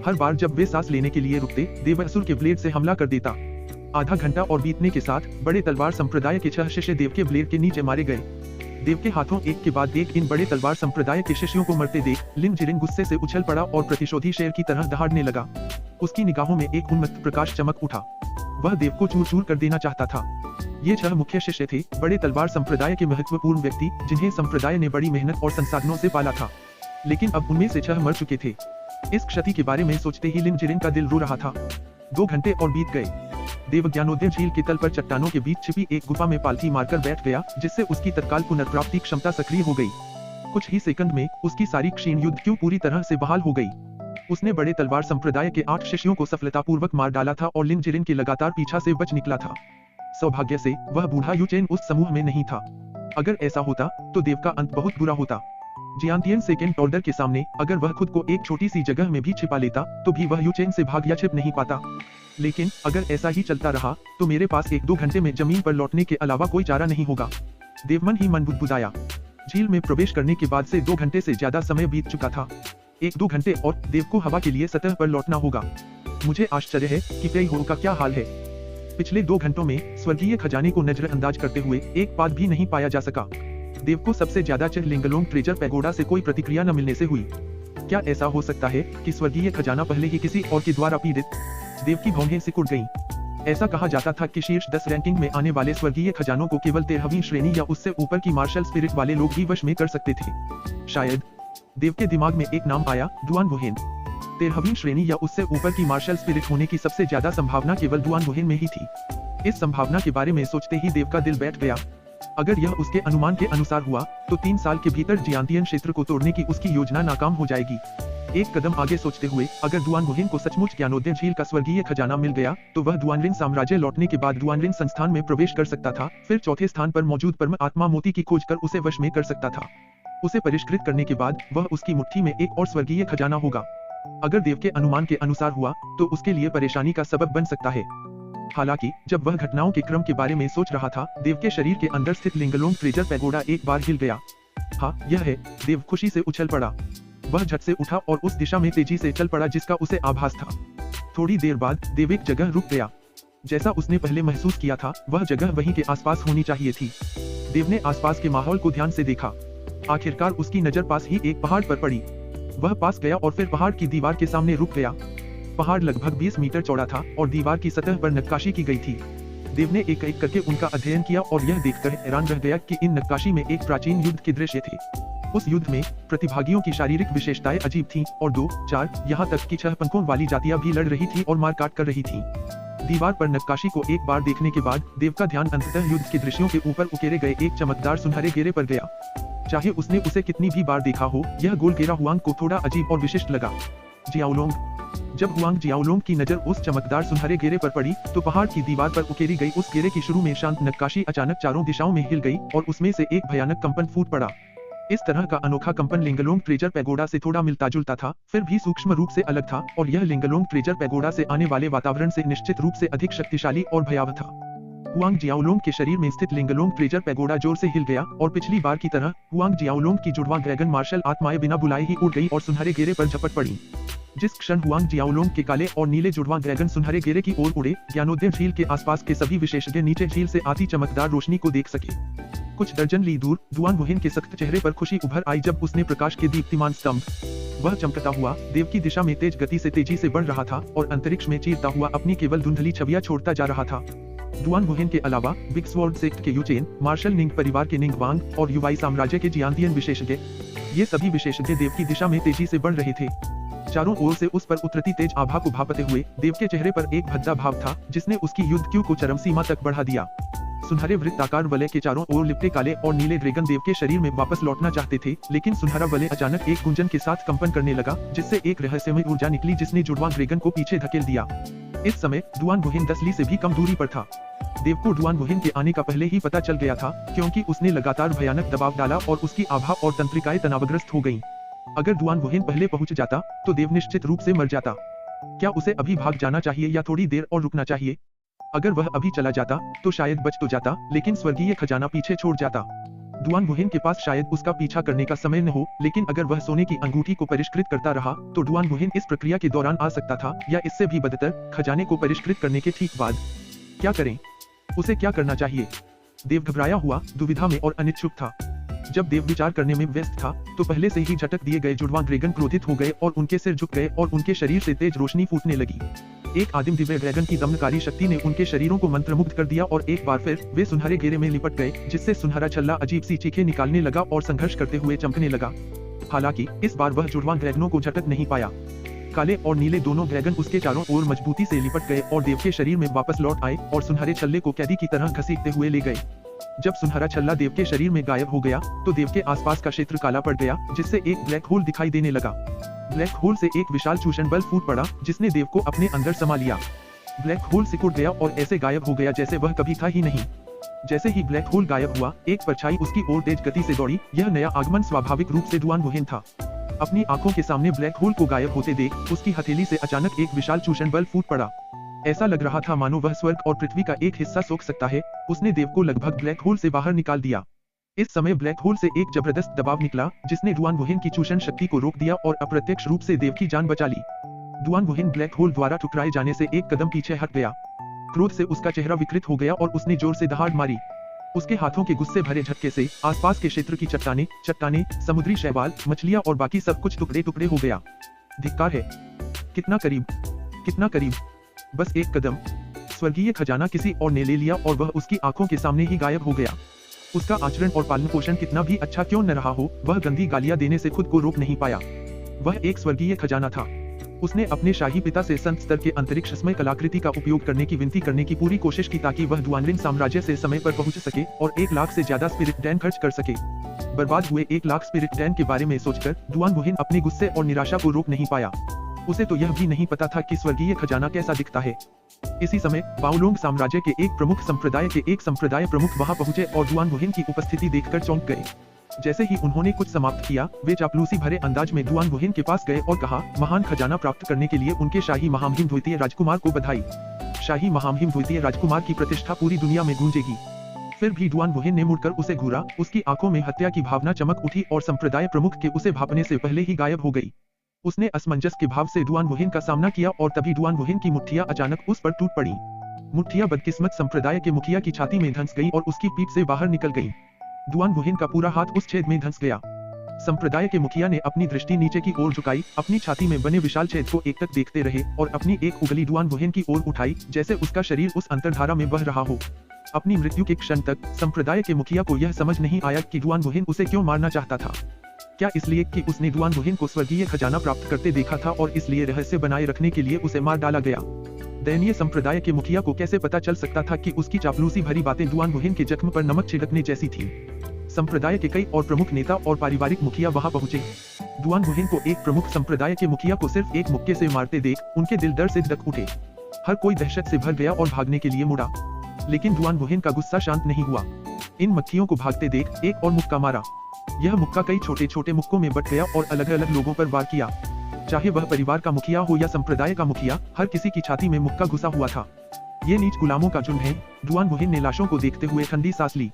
[SPEAKER 1] हर बार जब वे सांस लेने के लिए रुकते, देव असुर के ब्लेड से हमला कर देता। आधा घंटा और बीतने के साथ बड़े तलवार संप्रदाय के 6 शिष्य देव के ब्लेड के नीचे मारे गए। देव के हाथों एक के बाद एक इन बड़े तलवार संप्रदाय के शिष्यों को मरते देख लिन जिरिन गुस्से से उछल पड़ा और प्रतिशोधी शेर की तरह दहाड़ने लगा। उसकी निगाहों में एक उन्मत्त प्रकाश चमक उठा। वह देव को चूर चूर कर देना चाहता था। ये 6 मुख्य शिष्य थे, बड़े तलवार संप्रदाय के महत्वपूर्ण व्यक्ति, जिन्हें संप्रदाय ने बड़ी मेहनत और संसाधनों से पाला था। लेकिन अब उनमें से 6 मर चुके थे। इस क्षति के बारे में सोचते ही लिन जिरिन का दिल रो रहा था। 2 घंटे और बीत गए। देव ज्ञानोदय झील के तल पर चट्टानों के बीच छिपी एक गुफा में पालथी मारकर बैठ गया, जिससे उसकी तत्काल पुनर्प्राप्ति क्षमता सक्रिय हो गई। कुछ ही सेकंड में उसकी सारी क्षीण युद्ध क्यों पूरी तरह से बहाल हो गई। उसने बड़े तलवार संप्रदाय के 8 शिष्यों को सफलतापूर्वक मार डाला था और लिन जिरिन के लगातार पीछा से बच निकला था। सौभाग्य से वह बूढ़ा यूचेन उस समूह में नहीं था। अगर ऐसा होता तो देव का अंत बहुत बुरा होता। जियांतियन सेकेंड ऑर्डर के सामने अगर वह खुद को एक छोटी सी जगह में भी छिपा लेता तो भी वह यूचेन से भाग या छिप नहीं पाता। लेकिन अगर ऐसा ही चलता रहा तो मेरे पास 1-2 घंटे में जमीन पर लौटने के अलावा कोई चारा नहीं होगा। देव मन ही मन बुदबुदाया। झील में प्रवेश करने के बाद से 2 घंटे से ज्यादा समय बीत चुका था। 1-2 घंटे और देव को हवा के लिए सतह पर लौटना होगा। मुझे आश्चर्य है कि फेई हो का क्या हाल है। पिछले 2 घंटों में स्वर्गीय खजाने को नजरअंदाज करते हुए एक पात भी नहीं पाया जा सका। देव को सबसे ज्यादा चिढ़ लिंगलोंग ट्रेजर पैगोडा से कोई प्रतिक्रिया न मिलने से हुई। क्या ऐसा हो सकता है कि स्वर्गीय खजाना पहले ही किसी और के द्वारा पीड़ित? देव की भौहें सिकुड़ गईं। ऐसा कहा जाता था कि शीर्ष 10 रैंकिंग में आने वाले स्वर्गीय खजानों को केवल 13वीं श्रेणी या उससे ऊपर की मार्शल स्पिरिट वाले लोग ही वश में कर सकते थे। शायद देव के दिमाग में एक नाम आया, दुआन वुहेन। 13वीं श्रेणी या उससे ऊपर की मार्शल स्पिरिट होने की सबसे ज्यादा संभावना केवल दुआन वुहेन में ही थी। इस संभावना के बारे में सोचते ही देव का दिल बैठ गया। अगर यह उसके अनुमान के अनुसार हुआ तो 3 साल के भीतर जियांतियन क्षेत्र को तोड़ने की उसकी योजना नाकाम हो जाएगी। एक कदम आगे सोचते हुए अगर दुआन वुहेन को सचमुच ज्ञानोदय झील का स्वर्गीय खजाना मिल गया तो वह दुआनरिन साम्राज्य लौटने के बाद दुआनरिन संस्थान में प्रवेश कर सकता था। फिर चौथे स्थान पर मौजूद परम आत्मा मोती की खोज कर उसे वश में कर सकता था। उसे परिष्कृत करने के बाद वह उसकी मुट्ठी में एक और स्वर्गीय खजाना होगा। अगर देव के अनुमान के अनुसार हुआ तो उसके लिए परेशानी का सबब बन सकता है। हालांकि जब वह घटनाओं के क्रम के बारे में सोच रहा था, देव के शरीर के अंदर स्थित लिंगलोंग ट्रेजर पैगोडा एक बार हिल गया। हाँ, यह है। देव खुशी से उछल पड़ा। वह झट से उठा और उस दिशा में तेजी से चल पड़ा जिसका उसे आभास था। थोड़ी देर बाद देव एक जगह रुक गया। जैसा उसने पहले महसूस किया था, वह जगह वहीं के आसपास होनी चाहिए थी। देव ने आसपास के माहौल को ध्यान से देखा। आखिरकार उसकी नजर पास ही एक पहाड़ पर पड़ी। वह पास गया और फिर पहाड़ की दीवार के सामने रुक गया। पहाड़ लगभग 20 मीटर चौड़ा था और दीवार की सतह पर नक्काशी की गई थी। देव ने एक एक करके उनका अध्ययन किया और यह देखकर हैरान रह गया कि इन नक्काशी में एक प्राचीन युद्ध के दृश्य थे। उस युद्ध में प्रतिभागियों की शारीरिक विशेषताएं अजीब थीं और 2, 4, यहाँ तक कि 6 पंखों वाली जातियां भी लड़ रही थीं और मारकाट कर रही थीं। दीवार पर नक्काशी को एक बार देखने के बाद देव का ध्यान अंततः युद्ध के दृश्यों के ऊपर उकेरे गए एक चमकदार सुनहरे घेरे पर गया। चाहे उसने उसे कितनी भी बार देखा हो, यह गोल घेरा हुआंग को थोड़ा अजीब और विशिष्ट लगा। जियाओलोंग। जब हुआंग जियाओलोंग की नजर उस चमकदार सुनहरे घेरे पर पड़ी तो पहाड़ की दीवार पर उकेरी गई उस घेरे की शुरू में शांत नक्काशी अचानक चारों दिशाओं में हिल गई और उसमें से एक भयानक कंपन फूट पड़ा। इस तरह का अनोखा कंपन लिंगलोंग ट्रेजर पैगोडा से थोड़ा मिलता जुलता था, फिर भी सूक्ष्म रूप से अलग था और यह लिंगलोंग ट्रेजर पैगोडा से आने वाले वातावरण से निश्चित रूप से अधिक शक्तिशाली और भयावह था। हुआंग जियाओलोंग के शरीर में स्थित लिंगलोंग ट्रेजर पैगोडा जोर से हिल गया और पिछली बार की तरह हुआंग जियाओलोंग की जुड़वा ड्रैगन मार्शल आत्माएं बिना बुलाए ही उड़ गई और सुनहरे घेरे पर झपट पड़ी। जिस क्षण हुआंग जियाओलोंग के काले और नीले जुड़वा ड्रैगन सुनहरे घेरे की ओर उड़े, ज्ञानोदय झील के आसपास के सभी विशेषज्ञ नीचे झील से आती चमकदार रोशनी को देख सके। कुछ दर्जन ली दूर दुआन वुहेन के सख्त चेहरे पर खुशी उभर आई जब उसने प्रकाश के दीप्तिमान स्तंभ। वह चमकता हुआ देव की दिशा में तेज गति से तेजी से बढ़ रहा था और अंतरिक्ष में चीरता हुआ अपनी केवल धुंधली छवियां छोड़ता जा रहा था। दुआन वुहेन के अलावा बिग स्वॉर्ड सेक्ट के यूचेन, मार्शल निंग परिवार के निंग वांग और युवाई साम्राज्य के जियांतियन विशेषज्ञ, ये सभी विशेषज्ञ देव की दिशा में तेजी से बढ़ रहे थे। चारों ओर से उस पर उतरती तेज आभा को भापते हुए देव के चेहरे पर एक भद्दा भाव था जिसने उसकी युद्ध क्यू को चरम सीमा तक बढ़ा दिया। सुनहरे वृत्ताकार वलय के चारों ओर लिपटे काले और नीले ड्रैगन देव के शरीर में वापस लौटना चाहते थे, लेकिन सुनहरा वलय अचानक एक गुंजन के साथ कंपन करने लगा, जिससे एक रहस्यमय ऊर्जा निकली जिसने जुड़वां ड्रैगन को पीछे धकेल दिया। इस समय डुआन वुहिन 10 ली से भी कम दूरी पर था। देव को डुआन वुहिन के आने का पहले ही पता चल गया था, क्योंकि उसने लगातार भयानक दबाव डाला और उसकी आभा और तंत्रिकाएं तनावग्रस्त हो गईं। अगर डुआन वुहिन पहले पहुंच जाता तो देव निश्चित रूप से मर जाता। क्या उसे अभी भाग जाना चाहिए या थोड़ी देर और रुकना चाहिए? अगर वह अभी चला जाता तो शायद बच तो जाता, लेकिन स्वर्गीय खजाना पीछे छोड़ जाता। डुआन वुहिन के पास शायद उसका पीछा करने का समय न हो, लेकिन अगर वह सोने की अंगूठी को परिष्कृत करता रहा तो डुआन वुहिन इस प्रक्रिया के दौरान आ सकता था, या इससे भी बदतर, खजाने को परिष्कृत करने के ठीक बाद। क्या करें? उसे क्या करना चाहिए? देव घबराया हुआ, दुविधा में और अनिच्छुक था। जब देव विचार करने में व्यस्त था तो पहले से ही झटक दिए गए जुड़वां ड्रैगन क्रोधित हो गए और उनके सिर झुक गए और उनके शरीर से तेज रोशनी फूटने लगी। एक आदिम दिव्य ड्रैगन की दमनकारी शक्ति ने उनके शरीरों को मंत्रमुग्ध कर दिया और एक बार फिर वे सुनहरे घेरे में लिपट गए, जिससे सुनहरा छल्ला अजीब सी चीखें निकालने लगा और संघर्ष करते हुए चमकने लगा। हालांकि इस बार वह जुड़वां ड्रैगनों को झटक नहीं पाया। काले और नीले दोनों ड्रैगन उसके चारों ओर मजबूती से लिपट गए और देव के शरीर में वापस लौट आए और सुनहरे छल्ले को कैदी की तरह घसीटते हुए ले गए। जब सुनहरा छल्ला देव के शरीर में गायब हो गया तो देव के आसपास का क्षेत्र काला पड़ गया, जिससे एक ब्लैक होल दिखाई देने लगा। ब्लैक होल से एक विशाल चूषण बल फूट पड़ा, जिसने देव को अपने अंदर समा लिया। ब्लैक होल सिकुड़ गया और ऐसे गायब हो गया जैसे वह कभी था ही नहीं। जैसे ही ब्लैक होल गायब हुआ, एक परछाई उसकी ओर तेज गति से दौड़ी। यह नया आगमन स्वाभाविक रूप से डुआन वुहिन था। अपनी आंखों के सामने ब्लैक होल को गायब होते देख उसकी हथेली से अचानक एक विशाल चूषण बल फूट पड़ा। ऐसा लग रहा था मानो वह स्वर्ग और पृथ्वी का एक हिस्सा सोख सकता है। उसने देव को लगभग ब्लैक होल से बाहर निकाल दिया। इस समय ब्लैक होल से एक जबरदस्त दबाव निकला, जिसने डुआन वुहिन की चूषण शक्ति को रोक दिया और अप्रत्यक्ष रूप से देव की जान बचा ली। डुआन वुहिन ब्लैक होल द्वारा ठुकराए जाने से एक कदम पीछे हट गया। क्रोध से उसका चेहरा विकृत हो गया और उसने जोर से दहाड़ मारी। उसके हाथों के गुस्से भरे झटके से आसपास के क्षेत्र की चट्टानें, समुद्री शैवाल, मछलियां और बाकी सब कुछ टुकड़े टुकड़े हो गया। धिक्कार है! कितना करीब, कितना करीब! बस एक कदम। स्वर्गीय खजाना किसी और ने ले लिया और वह उसकी आंखों के सामने ही गायब हो गया। उसका आचरण और पालन पोषण कितना भी अच्छा क्यों न रहा हो, वह गंदी गालियां देने से खुद को रोक नहीं पाया। वह एक स्वर्गीय खजाना था। उसने अपने शाही पिता से संत स्तर के अंतरिक्षमय कलाकृति का उपयोग करने की विनती करने की पूरी कोशिश की ताकि वह डुआनलिन साम्राज्य से समय पर पहुंच सके और 1 लाख से ज्यादा स्पिरिट डैन खर्च कर सके। बर्बाद हुए 1 लाख स्पिरिट डैन के बारे में सोचकर डुआन वुहिन अपने गुस्से और निराशा को रोक नहीं पाया। उसे तो यह भी नहीं पता था कि स्वर्गीय खजाना कैसा दिखता है। इसी समय बाओलोंग साम्राज्य के एक प्रमुख संप्रदाय के एक संप्रदाय प्रमुख वहां पहुंचे और डुआन वुहिन की उपस्थिति देखकर चौंक गए। जैसे ही उन्होंने कुछ समाप्त किया, वे चापलूसी भरे अंदाज में डुआन वुहिन के पास गए और कहा, महान खजाना प्राप्त करने के लिए उनके शाही महामहिम द्वितीय राजकुमार को बधाई। शाही महामहिम द्वितीय राजकुमार की प्रतिष्ठा पूरी दुनिया में गूंजेगी। फिर भी डुआन वुहिन ने मुड़कर उसे घूरा। उसकी आंखों में हत्या की भावना चमक उठी और संप्रदाय प्रमुख के उसे भापने से पहले ही गायब हो गई। उसने असमंजस के भाव से डुआन वुहिन का सामना किया और तभी डुआन वुहिन की मुट्ठियां अचानक उस पर टूट पड़ी। मुट्ठियां बदकिस्मत संप्रदाय के मुखिया की छाती में धंस गई और उसकी पीठ से बाहर निकल गई। डुआन वुहिन का पूरा हाथ उस छेद में धंस गया। संप्रदाय के मुखिया ने अपनी दृष्टि नीचे की ओर झुकाई, अपनी छाती में बने विशाल छेद को एकटक देखते रहे और अपनी एक उंगली डुआन वुहिन की ओर उठाई, जैसे उसका शरीर उस अंतर्धारा में बह रहा हो। अपनी मृत्यु के क्षण तक संप्रदाय के मुखिया को यह समझ नहीं आया कि डुआन वुहिन उसे क्यों मारना चाहता था। क्या इसलिए कि उसने डुआन वुहिन को स्वर्गीय खजाना प्राप्त करते देखा था और इसलिए रहस्य बनाए रखने के लिए उसे मार डाला गया। दयनीय संप्रदाय के मुखिया को कैसे पता चल सकता था कि उसकी चापलूसी भरी बातें डुआन वुहिन के जख्म पर नमक छिड़कने जैसी थीं। संप्रदाय के कई और प्रमुख नेता और पारिवारिक मुखिया वहां पहुंचे। डुआन वुहिन को एक प्रमुख संप्रदाय के मुखिया को सिर्फ एक मुक्के से मारते देख उनके दिल डर से धड़क उठे। हर कोई दहशत से भर गया और भागने के लिए मुड़ा, लेकिन डुआन वुहिन का गुस्सा शांत नहीं हुआ। इन मक्खियों को भागते देख एक और मुक्का मारा। यह मुक्का कई छोटे छोटे मुक्कों में बट गया और अलग अलग लोगों पर वार किया। चाहे वह परिवार का मुखिया हो या संप्रदाय का मुखिया, हर किसी की छाती में मुक्का घुसा हुआ था। ये नीच गुलामों का झुंड है। डुआन वुहिन ने लाशों को देखते हुए ठंडी सांस ली।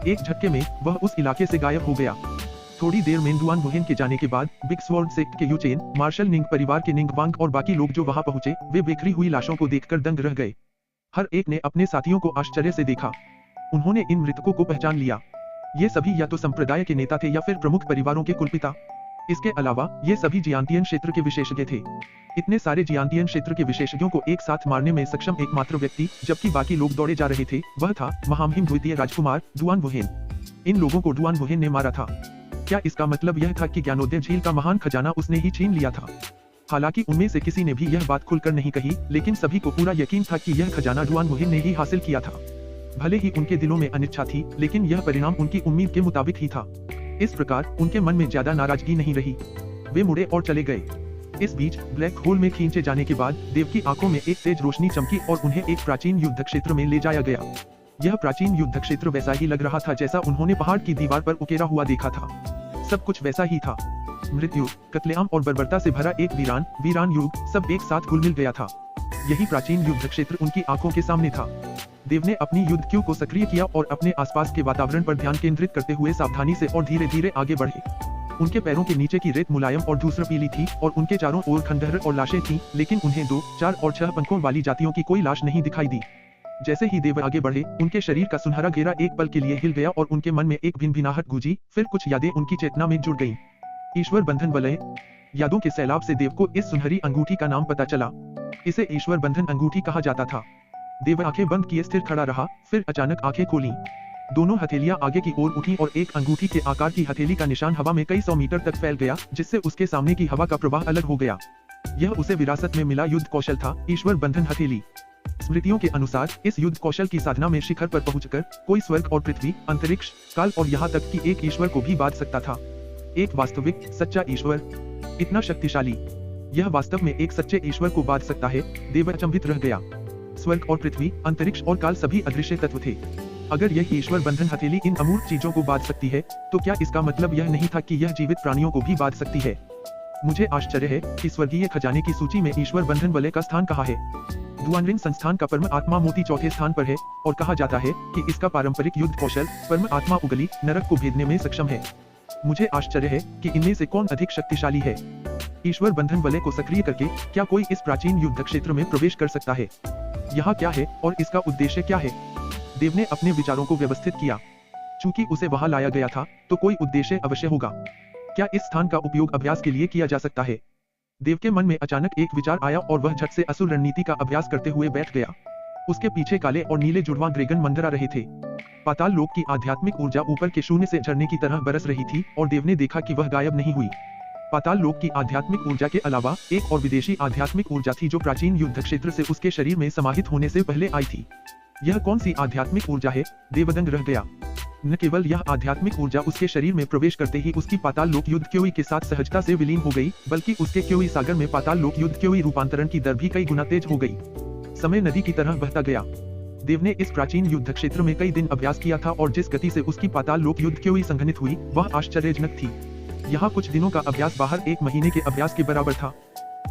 [SPEAKER 1] एक झटके में वह उस इलाके से गायब हो गया। थोड़ी देर में डुआन वुहिन के जाने के बाद बिग स्वॉर्ड सेक्ट के यूचेन, मार्शल निंग परिवार के निंग वांग और बाकी लोग जो वहां पहुंचे, वे बिखरी हुई लाशों को देखकर दंग रह गए। हर एक ने अपने साथियों को आश्चर्य से देखा। उन्होंने इन मृतकों को पहचान लिया। ये सभी या तो संप्रदाय के नेता थे या फिर प्रमुख परिवारों के कुलपिता। इसके अलावा ये सभी जियांतियन क्षेत्र के विशेषज्ञ थे। इतने सारे जियांतियन क्षेत्र के विशेषज्ञों को एक साथ मारने में सक्षम एकमात्र व्यक्ति, जबकि बाकी लोग दौड़े जा रहे थे, वह था महामहिम द्वितीय राजकुमार डुआन वुहिन। इन लोगों को डुआन वुहिन ने मारा था। क्या इसका मतलब यह था कि ज्ञानोदय झील का महान खजाना उसने ही छीन लिया था? हालांकि उनमें से किसी ने भी यह बात खुलकर नहीं कही, लेकिन सभी को पूरा यकीन था कि यह खजाना डुआन वुहिन ने ही हासिल किया था। भले ही उनके दिलों में अनिच्छा थी, लेकिन यह परिणाम उनकी उम्मीद के मुताबिक ही था। इस प्रकार उनके मन में ज्यादा नाराजगी नहीं रही। वे मुड़े और चले गए। इस बीच ब्लैक होल में खींचे जाने के बाद देव की आंखों में एक तेज रोशनी चमकी और उन्हें एक प्राचीन युद्ध क्षेत्र में ले जाया गया। यह प्राचीन युद्ध क्षेत्र वैसा ही लग रहा था जैसा उन्होंने पहाड़ की दीवार पर उकेरा हुआ देखा था। सब कुछ वैसा ही था। मृत्यु, कत्लेआम और बर्बरता से भरा एक वीरान युग सब एक साथ घुल मिल गया था। यही प्राचीन युद्ध क्षेत्र उनकी आंखों के सामने था। देव ने अपनी युद्ध क्यू को सक्रिय किया और अपने आसपास के वातावरण पर ध्यान केंद्रित करते हुए सावधानी से और धीरे धीरे आगे बढ़े। उनके पैरों के नीचे की रेत मुलायम और धूसर पीली थी और उनके चारों ओर खंडहर और लाशें थीं, लेकिन उन्हें 2, 4 और 6 पंखों वाली जातियों की कोई लाश नहीं दिखाई दी। जैसे ही देव आगे बढ़े, उनके शरीर का सुनहरा घेरा एक पल के लिए हिल गया और उनके मन में एक भिनभिनाहट गूंजी। फिर कुछ यादें उनकी चेतना में जुड़ गईं। ईश्वर बंधन वलय। यादों के सैलाब से देव को इस सुनहरी अंगूठी का नाम पता चला। इसे ईश्वर बंधन अंगूठी कहा जाता था। देव आंखें बंद किए स्थिर खड़ा रहा, फिर अचानक आंखें खोली। दोनों हथेलियां आगे की ओर उठी और एक अंगूठी के आकार की हथेली का निशान हवा में कई 100 मीटर तक फैल गया, जिससे उसके सामने की हवा का प्रवाह अलग हो गया। यह उसे विरासत में मिला युद्ध कौशल था, ईश्वर बंधन हथेली। स्मृतियों के अनुसार इस युद्ध कौशल की साधना में शिखर पर पहुंचकर कोई स्वर्ग और पृथ्वी, अंतरिक्ष, काल और यहाँ तक कि एक ईश्वर को भी बांध सकता था। एक वास्तविक सच्चा ईश्वर, इतना शक्तिशाली, यह वास्तव में एक सच्चे ईश्वर को बांध सकता है। देव अचंभित रह गया। स्वर्ग और पृथ्वी, अंतरिक्ष और काल सभी अदृश्य तत्व थे। अगर यह ईश्वर बंधन हथेली इन अमूर्त चीजों को बांध सकती है, तो क्या इसका मतलब यह नहीं था कि यह जीवित प्राणियों को भी बांध सकती है? मुझे आश्चर्य है कि स्वर्गीय खजाने की सूची में ईश्वर बंधन वलय का स्थान कहाँ है। दुआनरिंग संस्थान का परम आत्मा मोती चौथे स्थान पर है और कहा जाता है कि इसका पारंपरिक युद्ध कौशल परम आत्मा उगली नरक को भेदने में सक्षम है। मुझे आश्चर्य है कि इनमें से कौन अधिक शक्तिशाली है। ईश्वर बंधन वलय को सक्रिय करके क्या कोई इस प्राचीन युद्ध क्षेत्र में प्रवेश कर सकता है? यहाँ क्या है और इसका उद्देश्य क्या है? देव ने अपने विचारों को व्यवस्थित किया। चूंकि उसे वहां लाया गया था, तो कोई उद्देश्य अवश्य होगा। क्या इस स्थान का उपयोग अभ्यास के लिए किया जा सकता है? देव के मन में अचानक एक विचार आया और वह झट से असुर रणनीति का अभ्यास करते हुए बैठ गया। उसके पीछे काले और नीले जुड़वां ड्रैगन मंडरा रहे थे। पाताल लोक की आध्यात्मिक ऊर्जा ऊपर के शून्य से झरने की तरह बरस रही थी और देव ने देखा कि वह गायब नहीं हुई। पाताल लोक की आध्यात्मिक ऊर्जा के अलावा एक और विदेशी आध्यात्मिक ऊर्जा थी जो प्राचीन युद्ध क्षेत्र से उसके शरीर में समाहित होने से पहले आई थी। यह कौन सी आध्यात्मिक ऊर्जा है? देवदंग रह गया। न केवल यह आध्यात्मिक ऊर्जा उसके शरीर में प्रवेश करते ही उसकी पाताल लोक युद्ध क्योई के साथ सहजता से विलीन हो गई, बल्कि उसके क्योई सागर में पाताल लोक युद्ध क्योई रूपांतरण की दर भी कई गुना तेज हो गई। समय नदी की तरह बहता गया। देव ने इस प्राचीन युद्ध क्षेत्र में कई दिन अभ्यास किया था और जिस गति से उसकी पाताल लोक युद्ध क्योई संघनित हुई, वह आश्चर्यजनक थी। यहाँ कुछ दिनों का अभ्यास बाहर 1 महीने के अभ्यास के बराबर था।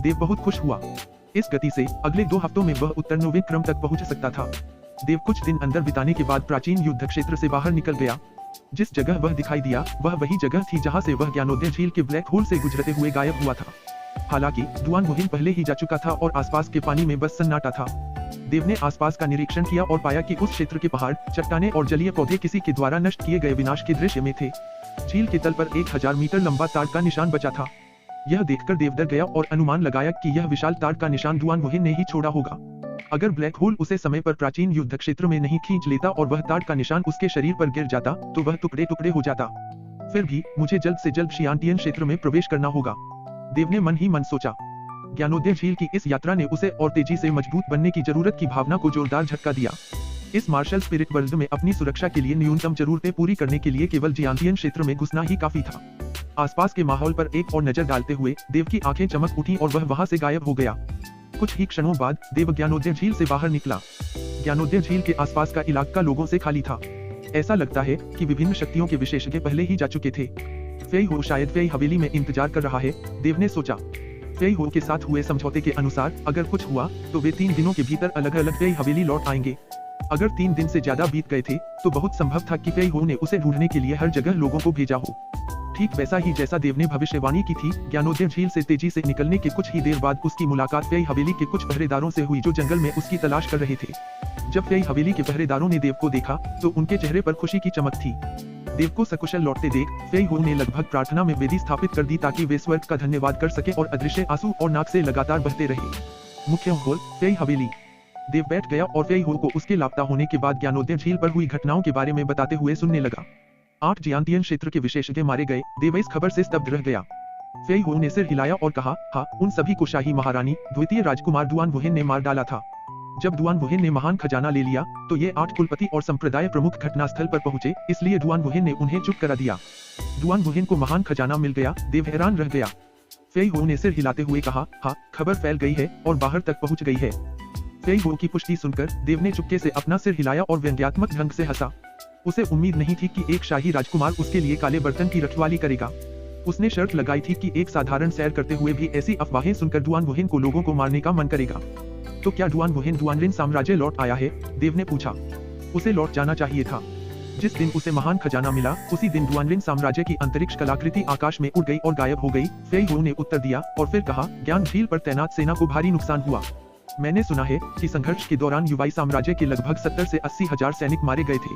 [SPEAKER 1] देव बहुत खुश हुआ। इस गति से अगले 2 हफ्तों में वह उत्तर 9वें क्रम तक पहुंच सकता था। देव कुछ दिन अंदर बिताने के बाद प्राचीन युद्ध क्षेत्र से बाहर निकल गया। जिस जगह वह दिखाई दिया, वह वही जगह थी जहां से वह ज्ञानोदय झील के ब्लैक होल से गुजरते हुए गायब हुआ था। हालांकि दुआन मुहिम पहले ही जा चुका था और आसपास के पानी में बस सन्नाटा था। देव ने आसपास का निरीक्षण किया और पाया कि उस क्षेत्र के पहाड़, चट्टानें और जलीय पौधे किसी के द्वारा नष्ट किए गए विनाश के दृश्य में थे। झील के तल पर 1000 मीटर लंबा ताड़ का निशान बचा था। यह देखकर देव डर गया और अनुमान लगाया कि यह विशाल ताड़ का निशान दुआन मुहिम ने ही छोड़ा होगा। अगर ब्लैक होल उसे समय पर प्राचीन युद्ध क्षेत्र में नहीं खींच लेता और वह ताड़ का निशान उसके शरीर पर गिर जाता, तो वह टुकड़े टुकड़े हो जाता। फिर भी मुझे जल्द से जल्द शियांटियन क्षेत्र में प्रवेश करना होगा, देव ने मन ही मन सोचा। ज्ञानोदय झील की इस यात्रा ने उसे और तेजी से मजबूत बनने की जरूरत की भावना को जोरदार झटका दिया। इस मार्शल स्पिरिट वर्ल्ड में अपनी सुरक्षा के लिए न्यूनतम जरूरतें पूरी करने के लिए केवल जियांतियन क्षेत्र में घुसना ही काफी था। आसपास के माहौल पर एक और नजर डालते हुए देव की आंखें चमक उठी और वह वहां से गायब हो गया। कुछ ही क्षणों बाद देव ज्ञानोदय झील से बाहर निकला। ज्ञानोदय झील के आसपास का इलाका लोगों से खाली था। ऐसा लगता है कि विभिन्न शक्तियों के विशेषज्ञ पहले ही जा चुके थे। फेई हो शायद फेई हवेली में इंतजार कर रहा है, देव ने सोचा। फेई हो के साथ हुए समझौते के अनुसार अगर कुछ हुआ तो वे 3 दिनों के भीतर अलग अलग फेई हवेली लौट आएंगे। अगर 3 दिन से ज्यादा बीत गए थे तो बहुत संभव था कि फेई हो ने उसे ढूंढने के लिए हर जगह लोगों को भेजा हो। ठीक वैसा ही जैसा देव ने भविष्यवाणी की थी। ज्ञानोदय झील से तेजी से निकलने के कुछ ही देर बाद उसकी मुलाकात फेई हवेली के कुछ पहरेदारों से हुई जो जंगल में उसकी तलाश कर रहे थे। जब फेई हवेली के पहरेदारों ने देव को देखा तो उनके चेहरे पर खुशी की चमक थी। देव को सकुशल लौटते देख फेई हो ने लगभग प्रार्थना में वेदी स्थापित कर दी ताकि वे स्वर्ग का धन्यवाद कर सके और अदृश्य आंसू और नाक से लगातार बहते रहे। मुख्य हॉल, फेई हवेली। देव बैठ गया और फेई हो को उसके लापता होने के बाद ज्ञानोदय झील पर हुई घटनाओं के बारे में बताते हुए सुनने लगा। 8 जियांतियन क्षेत्र के विशेषज्ञ मारे गए। देव इस खबर से स्तब्ध रह गया। फेई हो ने सिर हिलाया और कहा, हाँ, उन सभी को शाही महारानी द्वितीय राजकुमार दुआन वुहिन ने मार डाला था। जब डुआन वुहेन ने महान खजाना ले लिया तो ये 8 कुलपति और संप्रदाय प्रमुख घटनास्थल पर पहुंचे, इसलिए डुआन वुहेन ने उन्हें चुप करा दिया। डुआन वुहेन को महान खजाना मिल गया, देव हैरान रह गया। फेई हो ने सिर हिलाते हुए कहा, हाँ, खबर फैल गई है और बाहर तक पहुंच गई है। फेई हो की पुष्टि सुनकर देव ने चुपके से अपना सिर हिलाया और व्यंग्यात्मक ढंग से हंसा। उसे उम्मीद नहीं थी कि एक शाही राजकुमार उसके लिए काले बर्तन की रखवाली करेगा। उसने शर्त लगाई थी कि एक साधारण सैर करते हुए भी ऐसी अफवाहें सुनकर डुआन वुहेन को लोगों को मारने का मन करेगा। तो क्या डुआन वुहेन डुआनरिन साम्राज्य लौट आया है? देव ने पूछा। उसे लौट जाना चाहिए था। जिस दिन उसे महान खजाना मिला उसी दिन डुआनरिन साम्राज्य की अंतरिक्ष कलाकृति आकाश में उड़ गई और गायब हो गई। फेई हो ने उत्तर दिया और फिर कहा, ज्ञान झील पर तैनात सेना को भारी नुकसान हुआ। मैंने सुना है कि संघर्ष के दौरान युवाई साम्राज्य के लगभग 70 से 80 हजार सैनिक मारे गए थे।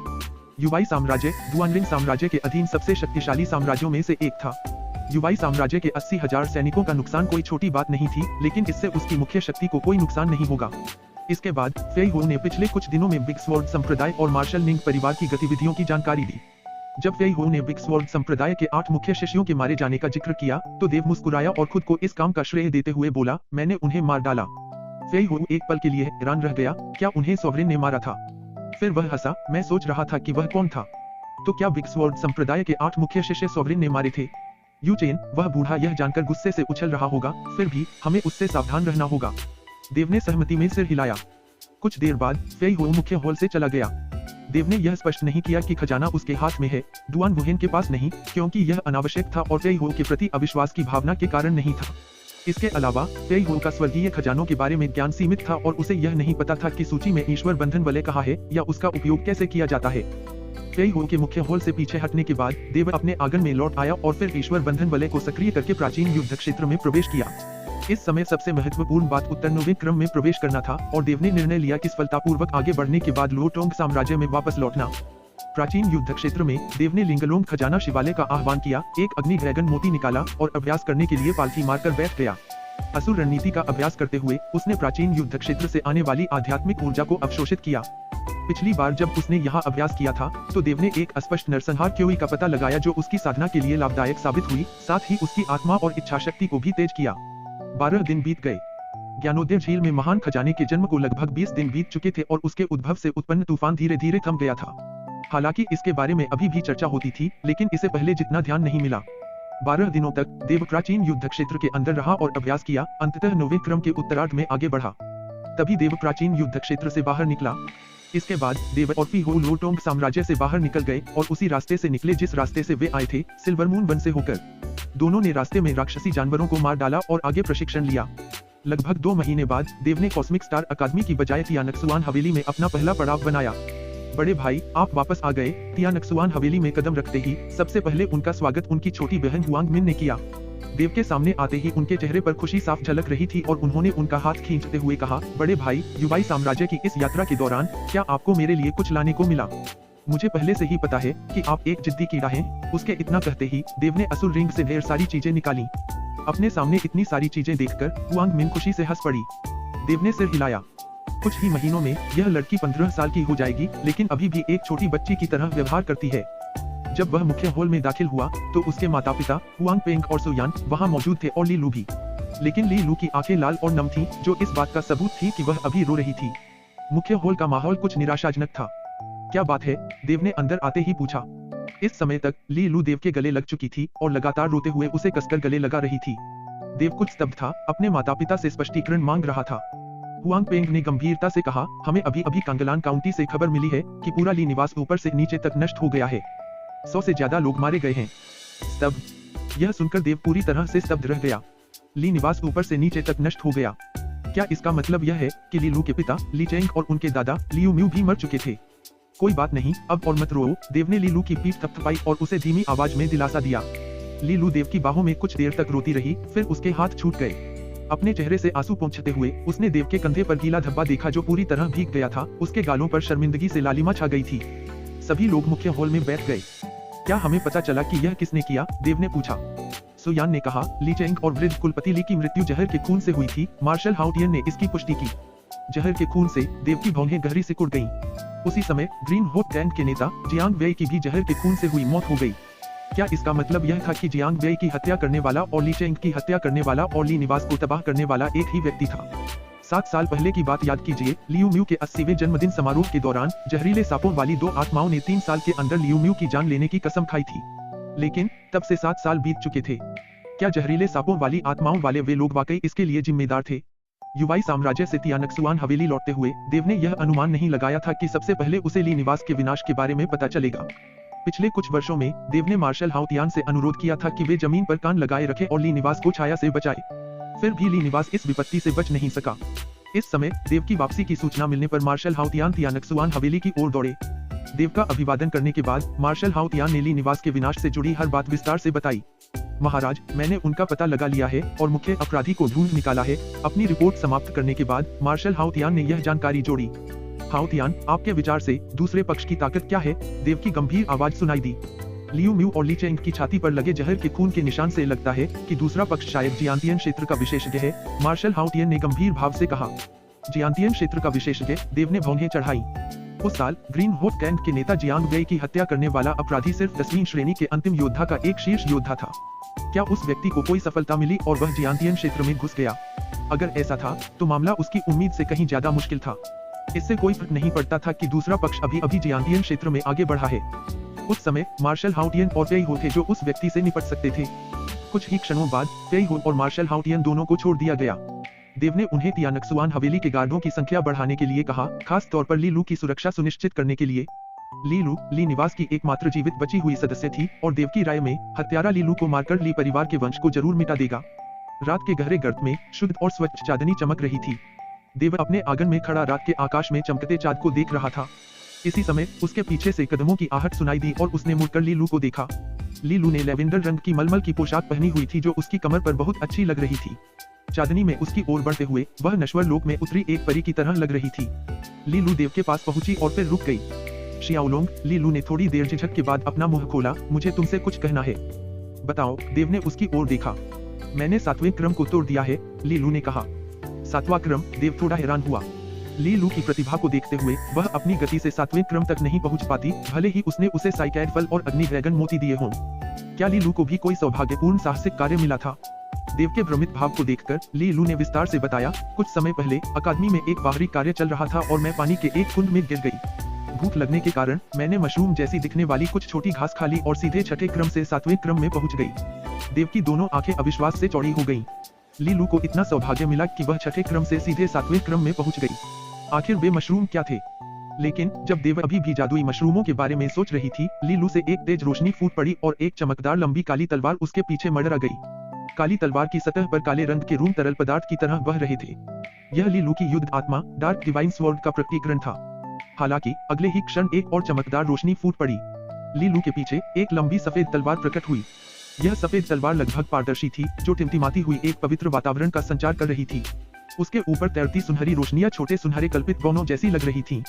[SPEAKER 1] युवाई साम्राज्य डुआनरिन साम्राज्य के अधीन सबसे शक्तिशाली साम्राज्यों में से एक था। युवाई साम्राज्य के 80 हजार सैनिकों का नुकसान कोई छोटी बात नहीं थी, लेकिन इससे उसकी मुख्य शक्ति को कोई नुकसान नहीं होगा। इसके बाद फेई हो ने पिछले कुछ दिनों में बिग स्वॉर्ड संप्रदाय और मार्शल निंग परिवार की गतिविधियों की जानकारी दी। जब फेई हो ने बिग स्वॉर्ड संप्रदाय के 8 मुख्य शिष्यों के मारे जाने का जिक्र किया तो देव मुस्कुराया और खुद को इस काम का श्रेय देते हुए बोला, मैंने उन्हें मार डाला। फेई हो एक पल के लिए हैरान रह गया, क्या उन्हें सॉवरेन ने मारा था? फिर वह हंसा, मैं सोच रहा था कि वह कौन था। तो क्या बिग स्वॉर्ड संप्रदाय के 8 मुख्य शिष्य सॉवरेन ने मारे थे? यूचेन, वह बूढ़ा यह जानकर गुस्से से उछल रहा होगा, फिर भी हमें उससे सावधान रहना होगा। देव ने सहमति में सिर हिलाया। कुछ देर बाद फेई हो मुख्य हॉल से चला गया। देव ने यह स्पष्ट नहीं किया कि खजाना उसके हाथ में है, डुआन वुहेन के पास नहीं, क्योंकि यह अनावश्यक था और फेई हो के प्रति अविश्वास की भावना के कारण नहीं था। इसके अलावा फेई हो का स्वर्गीय खजानों के बारे में ज्ञान सीमित था और उसे यह नहीं पता था कि सूची में ईश्वर बंधन वलय कहाँ है या उसका उपयोग कैसे किया जाता है। फेई हो के मुख्य हॉल से पीछे हटने के बाद देव अपने आंगन में लौट आया और फिर ईश्वर बंधन वलय को सक्रिय करके प्राचीन युद्ध क्षेत्र में प्रवेश किया। इस समय सबसे महत्वपूर्ण बात उत्तरनवे क्रम में प्रवेश करना था और देव ने निर्णय लिया कि सफलतापूर्वक आगे बढ़ने के बाद लोटोंग साम्राज्य में वापस लौटना। प्राचीन युद्ध क्षेत्र में देव ने लिंगलोंग खजाना शिवालय का आह्वान किया, एक अग्नि ड्रैगन मोती निकाला और अभ्यास करने के लिए पालथी मारकर बैठ गया। असुर रणनीति का अभ्यास करते हुए उसने प्राचीन युद्ध क्षेत्र से आने वाली आध्यात्मिक ऊर्जा को अवशोषित किया। पिछली बार जब उसने यहाँ अभ्यास किया था तो देव ने एक अस्पष्ट नरसंहार क्योई का पता लगाया जो उसकी साधना के लिए लाभदायक साबित हुई, साथ ही उसकी आत्मा और इच्छा शक्ति को भी तेज किया। 12 दिन बीत गए। ज्ञानोदय झील में महान खजाने के जन्म को लगभग 20 दिन बीत चुके थे और उसके उद्भव से उत्पन्न तूफान धीरे धीरे थम गया था। हालांकि इसके बारे में अभी भी चर्चा होती थी, लेकिन इसे पहले जितना ध्यान नहीं मिला। 12 दिनों तक देव प्राचीन युद्ध क्षेत्र के अंदर रहा और अभ्यास किया, अंततः 9वें क्रम के उत्तरार्ध में आगे बढ़ा। तभी देव प्राचीन युद्ध क्षेत्र से बाहर निकला। इसके बाद देव और फी हो लोटोंग साम्राज्य से बाहर निकल गए और उसी रास्ते से निकले जिस रास्ते से वे आए थे, सिल्वरमून वन से होकर। दोनों ने रास्ते में राक्षसी जानवरों को मार डाला और आगे प्रशिक्षण लिया। लगभग 2 महीने बाद देव ने कॉस्मिक स्टार अकादमी की बजाय तियानक्सुआन हवेली में अपना पहला पड़ाव बनाया। बड़े भाई, आप वापस आ गए। तियानक्सुआन हवेली में कदम रखते ही सबसे पहले उनका स्वागत उनकी छोटी बहन हुआंग मिन ने किया। देव के सामने आते ही उनके चेहरे पर खुशी साफ झलक रही थी और उन्होंने उनका हाथ खींचते हुए कहा, बड़े भाई, युवाई साम्राज्य की इस यात्रा के दौरान क्या आपको मेरे लिए कुछ लाने को मिला? मुझे पहले से ही पता है कि आप एक जिद्दी कीड़ा हैं। उसके इतना कहते ही देव ने असुर रिंग से ढेर सारी चीजें निकाली। अपने सामने इतनी सारी चीजें देखकर हुआंग मिन खुशी से हंस पड़ी। देव ने सिर हिलाया। कुछ ही महीनों में यह लड़की 15 साल की हो जाएगी, लेकिन अभी भी एक छोटी बच्ची की तरह व्यवहार करती है। जब वह मुख्य हॉल में दाखिल हुआ तो उसके माता पिता हुआंग पेंग और सुयान वहां मौजूद थे और ली लू भी। लेकिन ली लू की आंखें लाल और नम थीं, जो इस बात का सबूत थी कि वह अभी रो रही थी। मुख्य हॉल का माहौल कुछ निराशाजनक था। क्या बात है? देव ने अंदर आते ही पूछा। इस समय तक ली लू देव के गले लग चुकी थी और लगातार रोते हुए उसे कसकर गले लगा रही थी। देव कुछ स्तब्ध था, अपने माता पिता से स्पष्टीकरण मांग रहा था। हुआंग पेंग ने गंभीरता से कहा, हमें अभी अभी कांगलान काउंटी से खबर मिली है कि पूरा ली निवास ऊपर से नीचे तक नष्ट हो गया है। 100 से ज्यादा लोग मारे गए हैं। स्तब्ध। यह सुनकर देव पूरी तरह से स्तब्ध रह गया। ली निवास ऊपर से नीचे तक नष्ट हो गया। क्या इसका मतलब यह है कि ली लू के पिता ली चेंग और उनके दादा लियू म्यू भी मर चुके थे? कोई बात नहीं, अब और मत रो। देव ने ली लू की पीठ थपथपाई और उसे धीमी आवाज में दिलासा दिया। ली लू देव की बाहों में कुछ देर तक रोती रही, फिर उसके हाथ छूट गए। अपने चेहरे से आंसू पोंछते हुए उसने देव के कंधे पर गीला धब्बा देखा जो पूरी तरह भीग गया था। उसके गालों पर शर्मिंदगी से लालिमा छा गई थी। सभी लोग मुख्य हॉल में बैठ गए। क्या हमें पता चला कि यह किसने किया? देव ने पूछा। सुयान ने कहा, ली चेंग और वृद्ध कुलपति ली की मृत्यु जहर के खून से हुई थी। मार्शल हाउटियन ने इसकी पुष्टि की। जहर के खून से देव की भौहें गहरी सिकुड़ गईं। उसी समय ग्रीन होप गैंग के नेता जियांग वेई की भी जहर के खून से हुई मौत हो गई। क्या इसका मतलब यह था कि जियांग वेई की हत्या करने वाला और ली चेंग की हत्या करने वाला और ली निवास को तबाह करने वाला एक ही व्यक्ति था? 7 साल पहले की बात याद कीजिए। लियू म्यू के 80वें जन्मदिन समारोह के दौरान जहरीले सांपों वाली 2 आत्माओं ने 3 साल के अंदर लियू म्यू की जान लेने की कसम खाई थी। लेकिन तब से 7 साल बीत चुके थे। क्या जहरीले सांपों वाली आत्माओं वाले वे लोग वाकई इसके लिए जिम्मेदार थे? युवाई साम्राज्य से तियानक्सुआन हवेली लौटते हुए देव ने यह अनुमान नहीं लगाया था कि सबसे पहले उसे ली निवास के विनाश के बारे में पता चलेगा। पिछले कुछ वर्षों में देव ने मार्शल हाउतियान से अनुरोध किया था कि वे जमीन पर कान लगाए रखें और ली निवास को छाया से बचाए। फिर भी ली निवास इस विपत्ति से बच नहीं सका। इस समय देव की वापसी की सूचना मिलने पर मार्शल हाउतियान तियानक्सुआन हवेली की ओर दौड़े। देव का अभिवादन करने के बाद मार्शल हाउतियान ने ली निवास के विनाश से जुड़ी हर बात विस्तार से बताई। महाराज, मैंने उनका पता लगा लिया है और मुख्य अपराधी को ढूंढ निकाला है। अपनी रिपोर्ट समाप्त करने के बाद मार्शल हाउतियान ने यह जानकारी जोड़ी। हाउतियान, आपके विचार से दूसरे पक्ष की ताकत क्या है? देव की गंभीर आवाज सुनाई दी। लियू म्यू और ली चेंग की छाती पर लगे जहर के खून के निशान से लगता है कि दूसरा पक्ष शायद जियांतियन क्षेत्र का विशेषज्ञ है, मार्शल हाउतियन ने गंभीर भाव से कहा। जियांतियन क्षेत्र का विशेषज्ञ? देव ने भौंहें चढ़ाई। उस साल ग्रीन होट कैंट के नेता जियांग वेई की हत्या करने वाला अपराधी सिर्फ 10वीं श्रेणी के अंतिम योद्धा का एक शीर्ष योद्धा था। क्या उस व्यक्ति को कोई सफलता मिली और वह जियांतियन क्षेत्र में घुस गया? अगर ऐसा था तो मामला उसकी उम्मीद से कहीं ज्यादा मुश्किल था। इससे कोई फर्क नहीं पड़ता था कि दूसरा पक्ष अभी अभी जियांतियन क्षेत्र में आगे बढ़ा है। उस समय मार्शल हाउतियन और फेई हो थे जो उस व्यक्ति से निपट सकते थे। कुछ ही क्षणों बाद फेई हो और मार्शल हाउतियन दोनों को छोड़ दिया गया। देव ने उन्हें तियानक्सुआन हवेली के गार्डों की संख्या बढ़ाने के लिए कहा, खास तौर पर ली लू की सुरक्षा सुनिश्चित करने के लिए। ली लू ली निवास की एकमात्र जीवित बची हुई सदस्य थी और देव की राय में हत्यारा ली लू को मारकर ली परिवार के वंश को जरूर मिटा देगा। रात के गहरे गर्त में शुद्ध और स्वच्छ चांदनी चमक रही थी। देव अपने आंगन में खड़ा रात के आकाश में चमकते चांद को देख रहा था। इसी समय उसके पीछे से कदमों की आहट सुनाई दी और उसने मुड़कर ली लू को देखा। ली लू ने लेवेंडर रंग की मलमल की पोशाक पहनी हुई थी जो उसकी कमर पर बहुत अच्छी लग रही थी। चांदनी में उसकी ओर बढ़ते हुए वह नश्वर लोक में उतरी एक परी की तरह लग रही थी। ली लू देव के पास पहुंची और फिर रुक गई। शियाओलोंग, ली लू ने थोड़ी देर झिझक के बाद अपना मुंह खोला, मुझे तुमसे कुछ कहना है। बताओ, देव ने उसकी ओर देखा। मैंने 7वें क्रम को तोड़ दिया है, ली लू ने कहा। 7वां क्रम? देव थोड़ा हैरान हुआ। ली लू की प्रतिभा को देखते हुए वह अपनी गति से 7वें क्रम तक नहीं पहुंच पाती, भले ही उसने उसे साइकैड फल और अग्नि ड्रैगन मोती दिए हों। क्या ली लू को भी कोई सौभाग्यपूर्ण साहसिक कार्य मिला था? देव के भ्रमित भाव को देखकर ली लू ने विस्तार से बताया, कुछ समय पहले अकादमी में एक बाहरी कार्य चल रहा था और मैं पानी के एक कुंड में गिर गई। भूख लगने के कारण मैंने मशरूम जैसी दिखने वाली कुछ छोटी घास खा ली और सीधे 6ठे क्रम से 7वें क्रम में पहुंच गई। देव की दोनों आंखें अविश्वास से चौड़ी हो गईं। ली लू को इतना सौभाग्य मिला कि वह 6ठे क्रम से सीधे 7वें क्रम में पहुंच गई। आखिर वे मशरूम क्या थे? लेकिन जब देव अभी भी जादुई मशरूमों के बारे में सोच रही थी, ली लू से एक तेज रोशनी फूट पड़ी और एक चमकदार लंबी काली तलवार उसके पीछे मडरा गई। काली तलवार की सतह पर काले रंग के रूम तरल पदार्थ की तरह बह रहे थे। यह ली लू की युद्ध आत्मा डार्क डिवाइन स्वॉर्ड का प्रकटीकरण था। हालांकि अगले ही क्षण एक और चमकदार रोशनी फूट पड़ी। ली लू के पीछे एक लंबी सफेद तलवार प्रकट हुई। यह सफेद तलवार लगभग पारदर्शी थी, जो टिमटिमाती हुई एक पवित्र वातावरण का संचार कर रही थी। उसके ऊपर तैरती सुनहरी रोशनियां छोटे सुनहरे कल्पित गौनों जैसी लग रही थीं।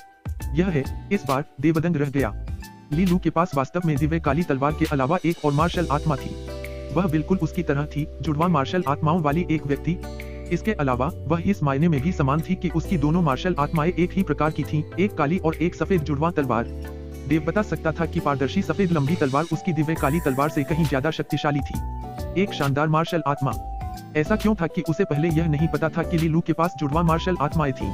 [SPEAKER 1] यह है, इस बार देव दंग रह गया। ली लू के पास वास्तव में दिव्य काली तलवार के अलावा एक और मार्शल आत्मा थी। वह बिल्कुल उसकी तरह थी, जुड़वा मार्शल आत्माओं वाली एक व्यक्ति। इसके अलावा वह इस मायने में भी समान थी कि उसकी दोनों मार्शल आत्माएं एक ही प्रकार की थीं, एक काली और एक सफेद जुड़वा तलवार। देव बता सकता था कि पारदर्शी सफेद लंबी तलवार उसकी दिव्य काली तलवार से कहीं ज्यादा शक्तिशाली थी। एक शानदार मार्शल आत्मा। ऐसा क्यों था कि उसे पहले यह नहीं पता था कि ली लू के पास जुड़वा मार्शल आत्माएं थीं?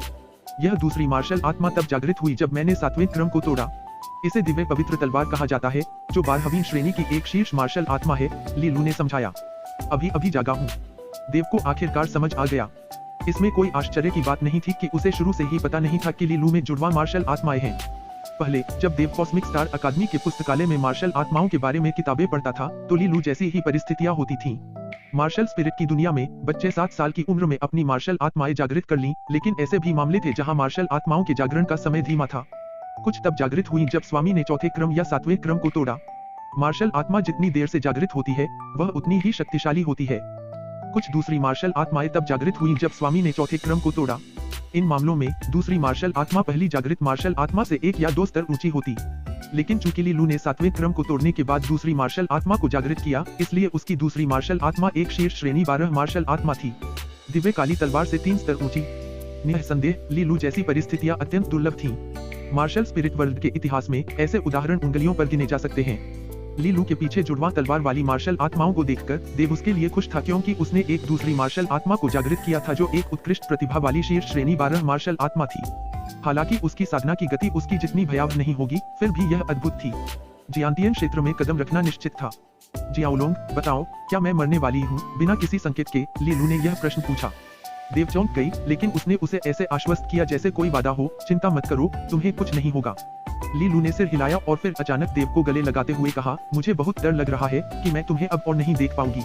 [SPEAKER 1] यह दूसरी मार्शल आत्मा तब जागृत हुई जब मैंने 7वें क्रम को तोड़ा। इसे दिव्य पवित्र तलवार कहा जाता है, जो 12वीं श्रेणी की एक शीर्ष मार्शल आत्मा है, ली लू ने समझाया। अभी अभी जागा हूँ। देव को आखिरकार समझ आ गया। इसमें कोई आश्चर्य की बात नहीं थी कि उसे शुरू से ही पता नहीं था कि ली लू में जुड़वा मार्शल आत्माएं हैं। पहले जब देव कॉस्मिक स्टार अकादमी के पुस्तकालय में मार्शल आत्माओं के बारे में किताबें पढ़ता था, तो ली लू जैसी ही परिस्थितियां होती थीं। मार्शल स्पिरिट की दुनिया में बच्चे 7 साल की उम्र में अपनी मार्शल आत्माएं जागृत कर लीं, लेकिन ऐसे भी मामले थे जहां मार्शल आत्माओं के जागरण का समय धीमा था। कुछ तब जागृत हुई जब स्वामी ने 4थे क्रम या 7वें क्रम को तोड़ा। मार्शल आत्मा जितनी देर से जागृत होती है, वह उतनी ही शक्तिशाली होती है। कुछ दूसरी मार्शल आत्माएं तब जागृत हुई जब स्वामी ने 4थे क्रम को तोड़ा। इन मामलों में दूसरी मार्शल आत्मा पहली जागृत मार्शल आत्मा से 1 या 2 स्तर ऊंची होती। लेकिन चूंकि ली लू ने 7वें क्रम को तोड़ने के बाद दूसरी मार्शल आत्मा को जागृत किया, इसलिए उसकी दूसरी मार्शल आत्मा एक शीर्ष श्रेणी 12 मार्शल आत्मा थी, दिव्य काली तलवार से 3 स्तर ऊंची। निसंदेह ली लू जैसी परिस्थितियां अत्यंत दुर्लभ थीं। मार्शल स्पिरिट वर्ल्ड के इतिहास में ऐसे उदाहरण उंगलियों पर गिने जा सकते हैं। ली लू के पीछे जुड़वा तलवार वाली मार्शल आत्माओं को देखकर देव उसके लिए खुश था, क्योंकि उसने एक दूसरी मार्शल आत्मा को जागृत किया था जो एक उत्कृष्ट प्रतिभा वाली शीर्ष श्रेणी 12 मार्शल आत्मा थी। हालांकि उसकी साधना की गति उसकी जितनी भयावह नहीं होगी, फिर भी यह अद्भुत थी। जियांतियन क्षेत्र में कदम रखना निश्चित था। जियाओलोंग, बताओ, क्या मैं मरने वाली हूँ? बिना किसी संकेत के ली लू ने यह प्रश्न पूछा। देव चौंक गई, लेकिन उसने उसे ऐसे आश्वस्त किया जैसे कोई वादा हो। चिंता मत करो, तुम्हें कुछ नहीं होगा। ली लू ने सिर हिलाया और फिर अचानक देव को गले लगाते हुए कहा, मुझे बहुत डर लग रहा है कि मैं तुम्हें अब और नहीं देख पाऊंगी,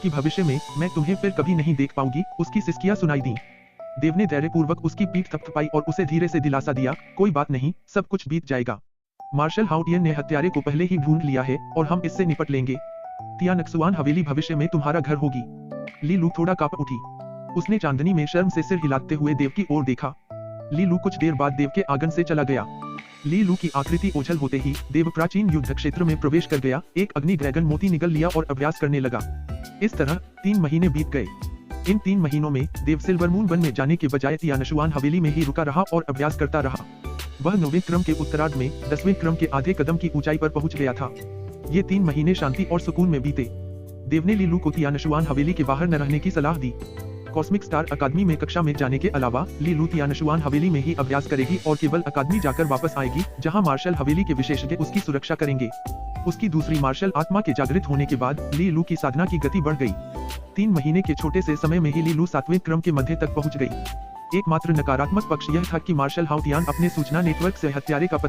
[SPEAKER 1] कि भविष्य में मैं तुम्हें फिर कभी नहीं देख पाऊंगी। उसकी सिसकियां सुनाई दी। देव ने धैर्यपूर्वक उसकी पीठ थपथपाई और उसे धीरे से दिलासा दिया, कोई बात नहीं, सब कुछ बीत जाएगा। मार्शल हाउटियन ने हत्यारे को पहले ही ढूंढ लिया है और हम इससे निपट लेंगे। तियानक्सुआन हवेली भविष्य में तुम्हारा घर होगी। ली लू थोड़ा कांप उठी। उसने चांदनी में शर्म से सिर हिलाते हुए देव की ओर देखा। ली लू कुछ देर बाद देव के आंगन से चला गया। ली लू की आकृति ओझल होते ही देव प्राचीन युद्ध क्षेत्र में प्रवेश कर गया। एक अग्नि ड्रैगन मोती निगल लिया और अभ्यास करने लगा। इस तरह 3 महीने बीत गए। इन 3 महीनों में देव सिल्वरमून वन में जाने के बजाय तियानशुआन हवेली में ही रुका रहा और अभ्यास करता रहा। वह 9वें क्रम के उत्तरार्ध में 10वें क्रम के आधे कदम की ऊंचाई पर पहुंच गया था। ये 3 महीने शांति और सुकून में बीते। देव ने ली लू को तियानशुआन हवेली के बाहर न रहने की सलाह दी। कॉस्मिक स्टार अकादमी में कक्षा में जाने के अलावा ली लू तियानशुआन हवेली में ही अभ्यास करेगी और केवल अकादमी जाकर वापस आएगी, जहां मार्शल हवेली के विशेषज्ञ उसकी सुरक्षा करेंगे। उसकी दूसरी मार्शल आत्मा के जागृत होने के बाद ली लू की साधना की गति बढ़ गई। 3 महीने के छोटे से समय में ही ली लू 7वें क्रम के मध्य तक पहुंच गई। एकमात्र नकारात्मक पक्ष यह था कि मार्शल हाउटियान अपने सूचना नेटवर्क से हत्यारे का पता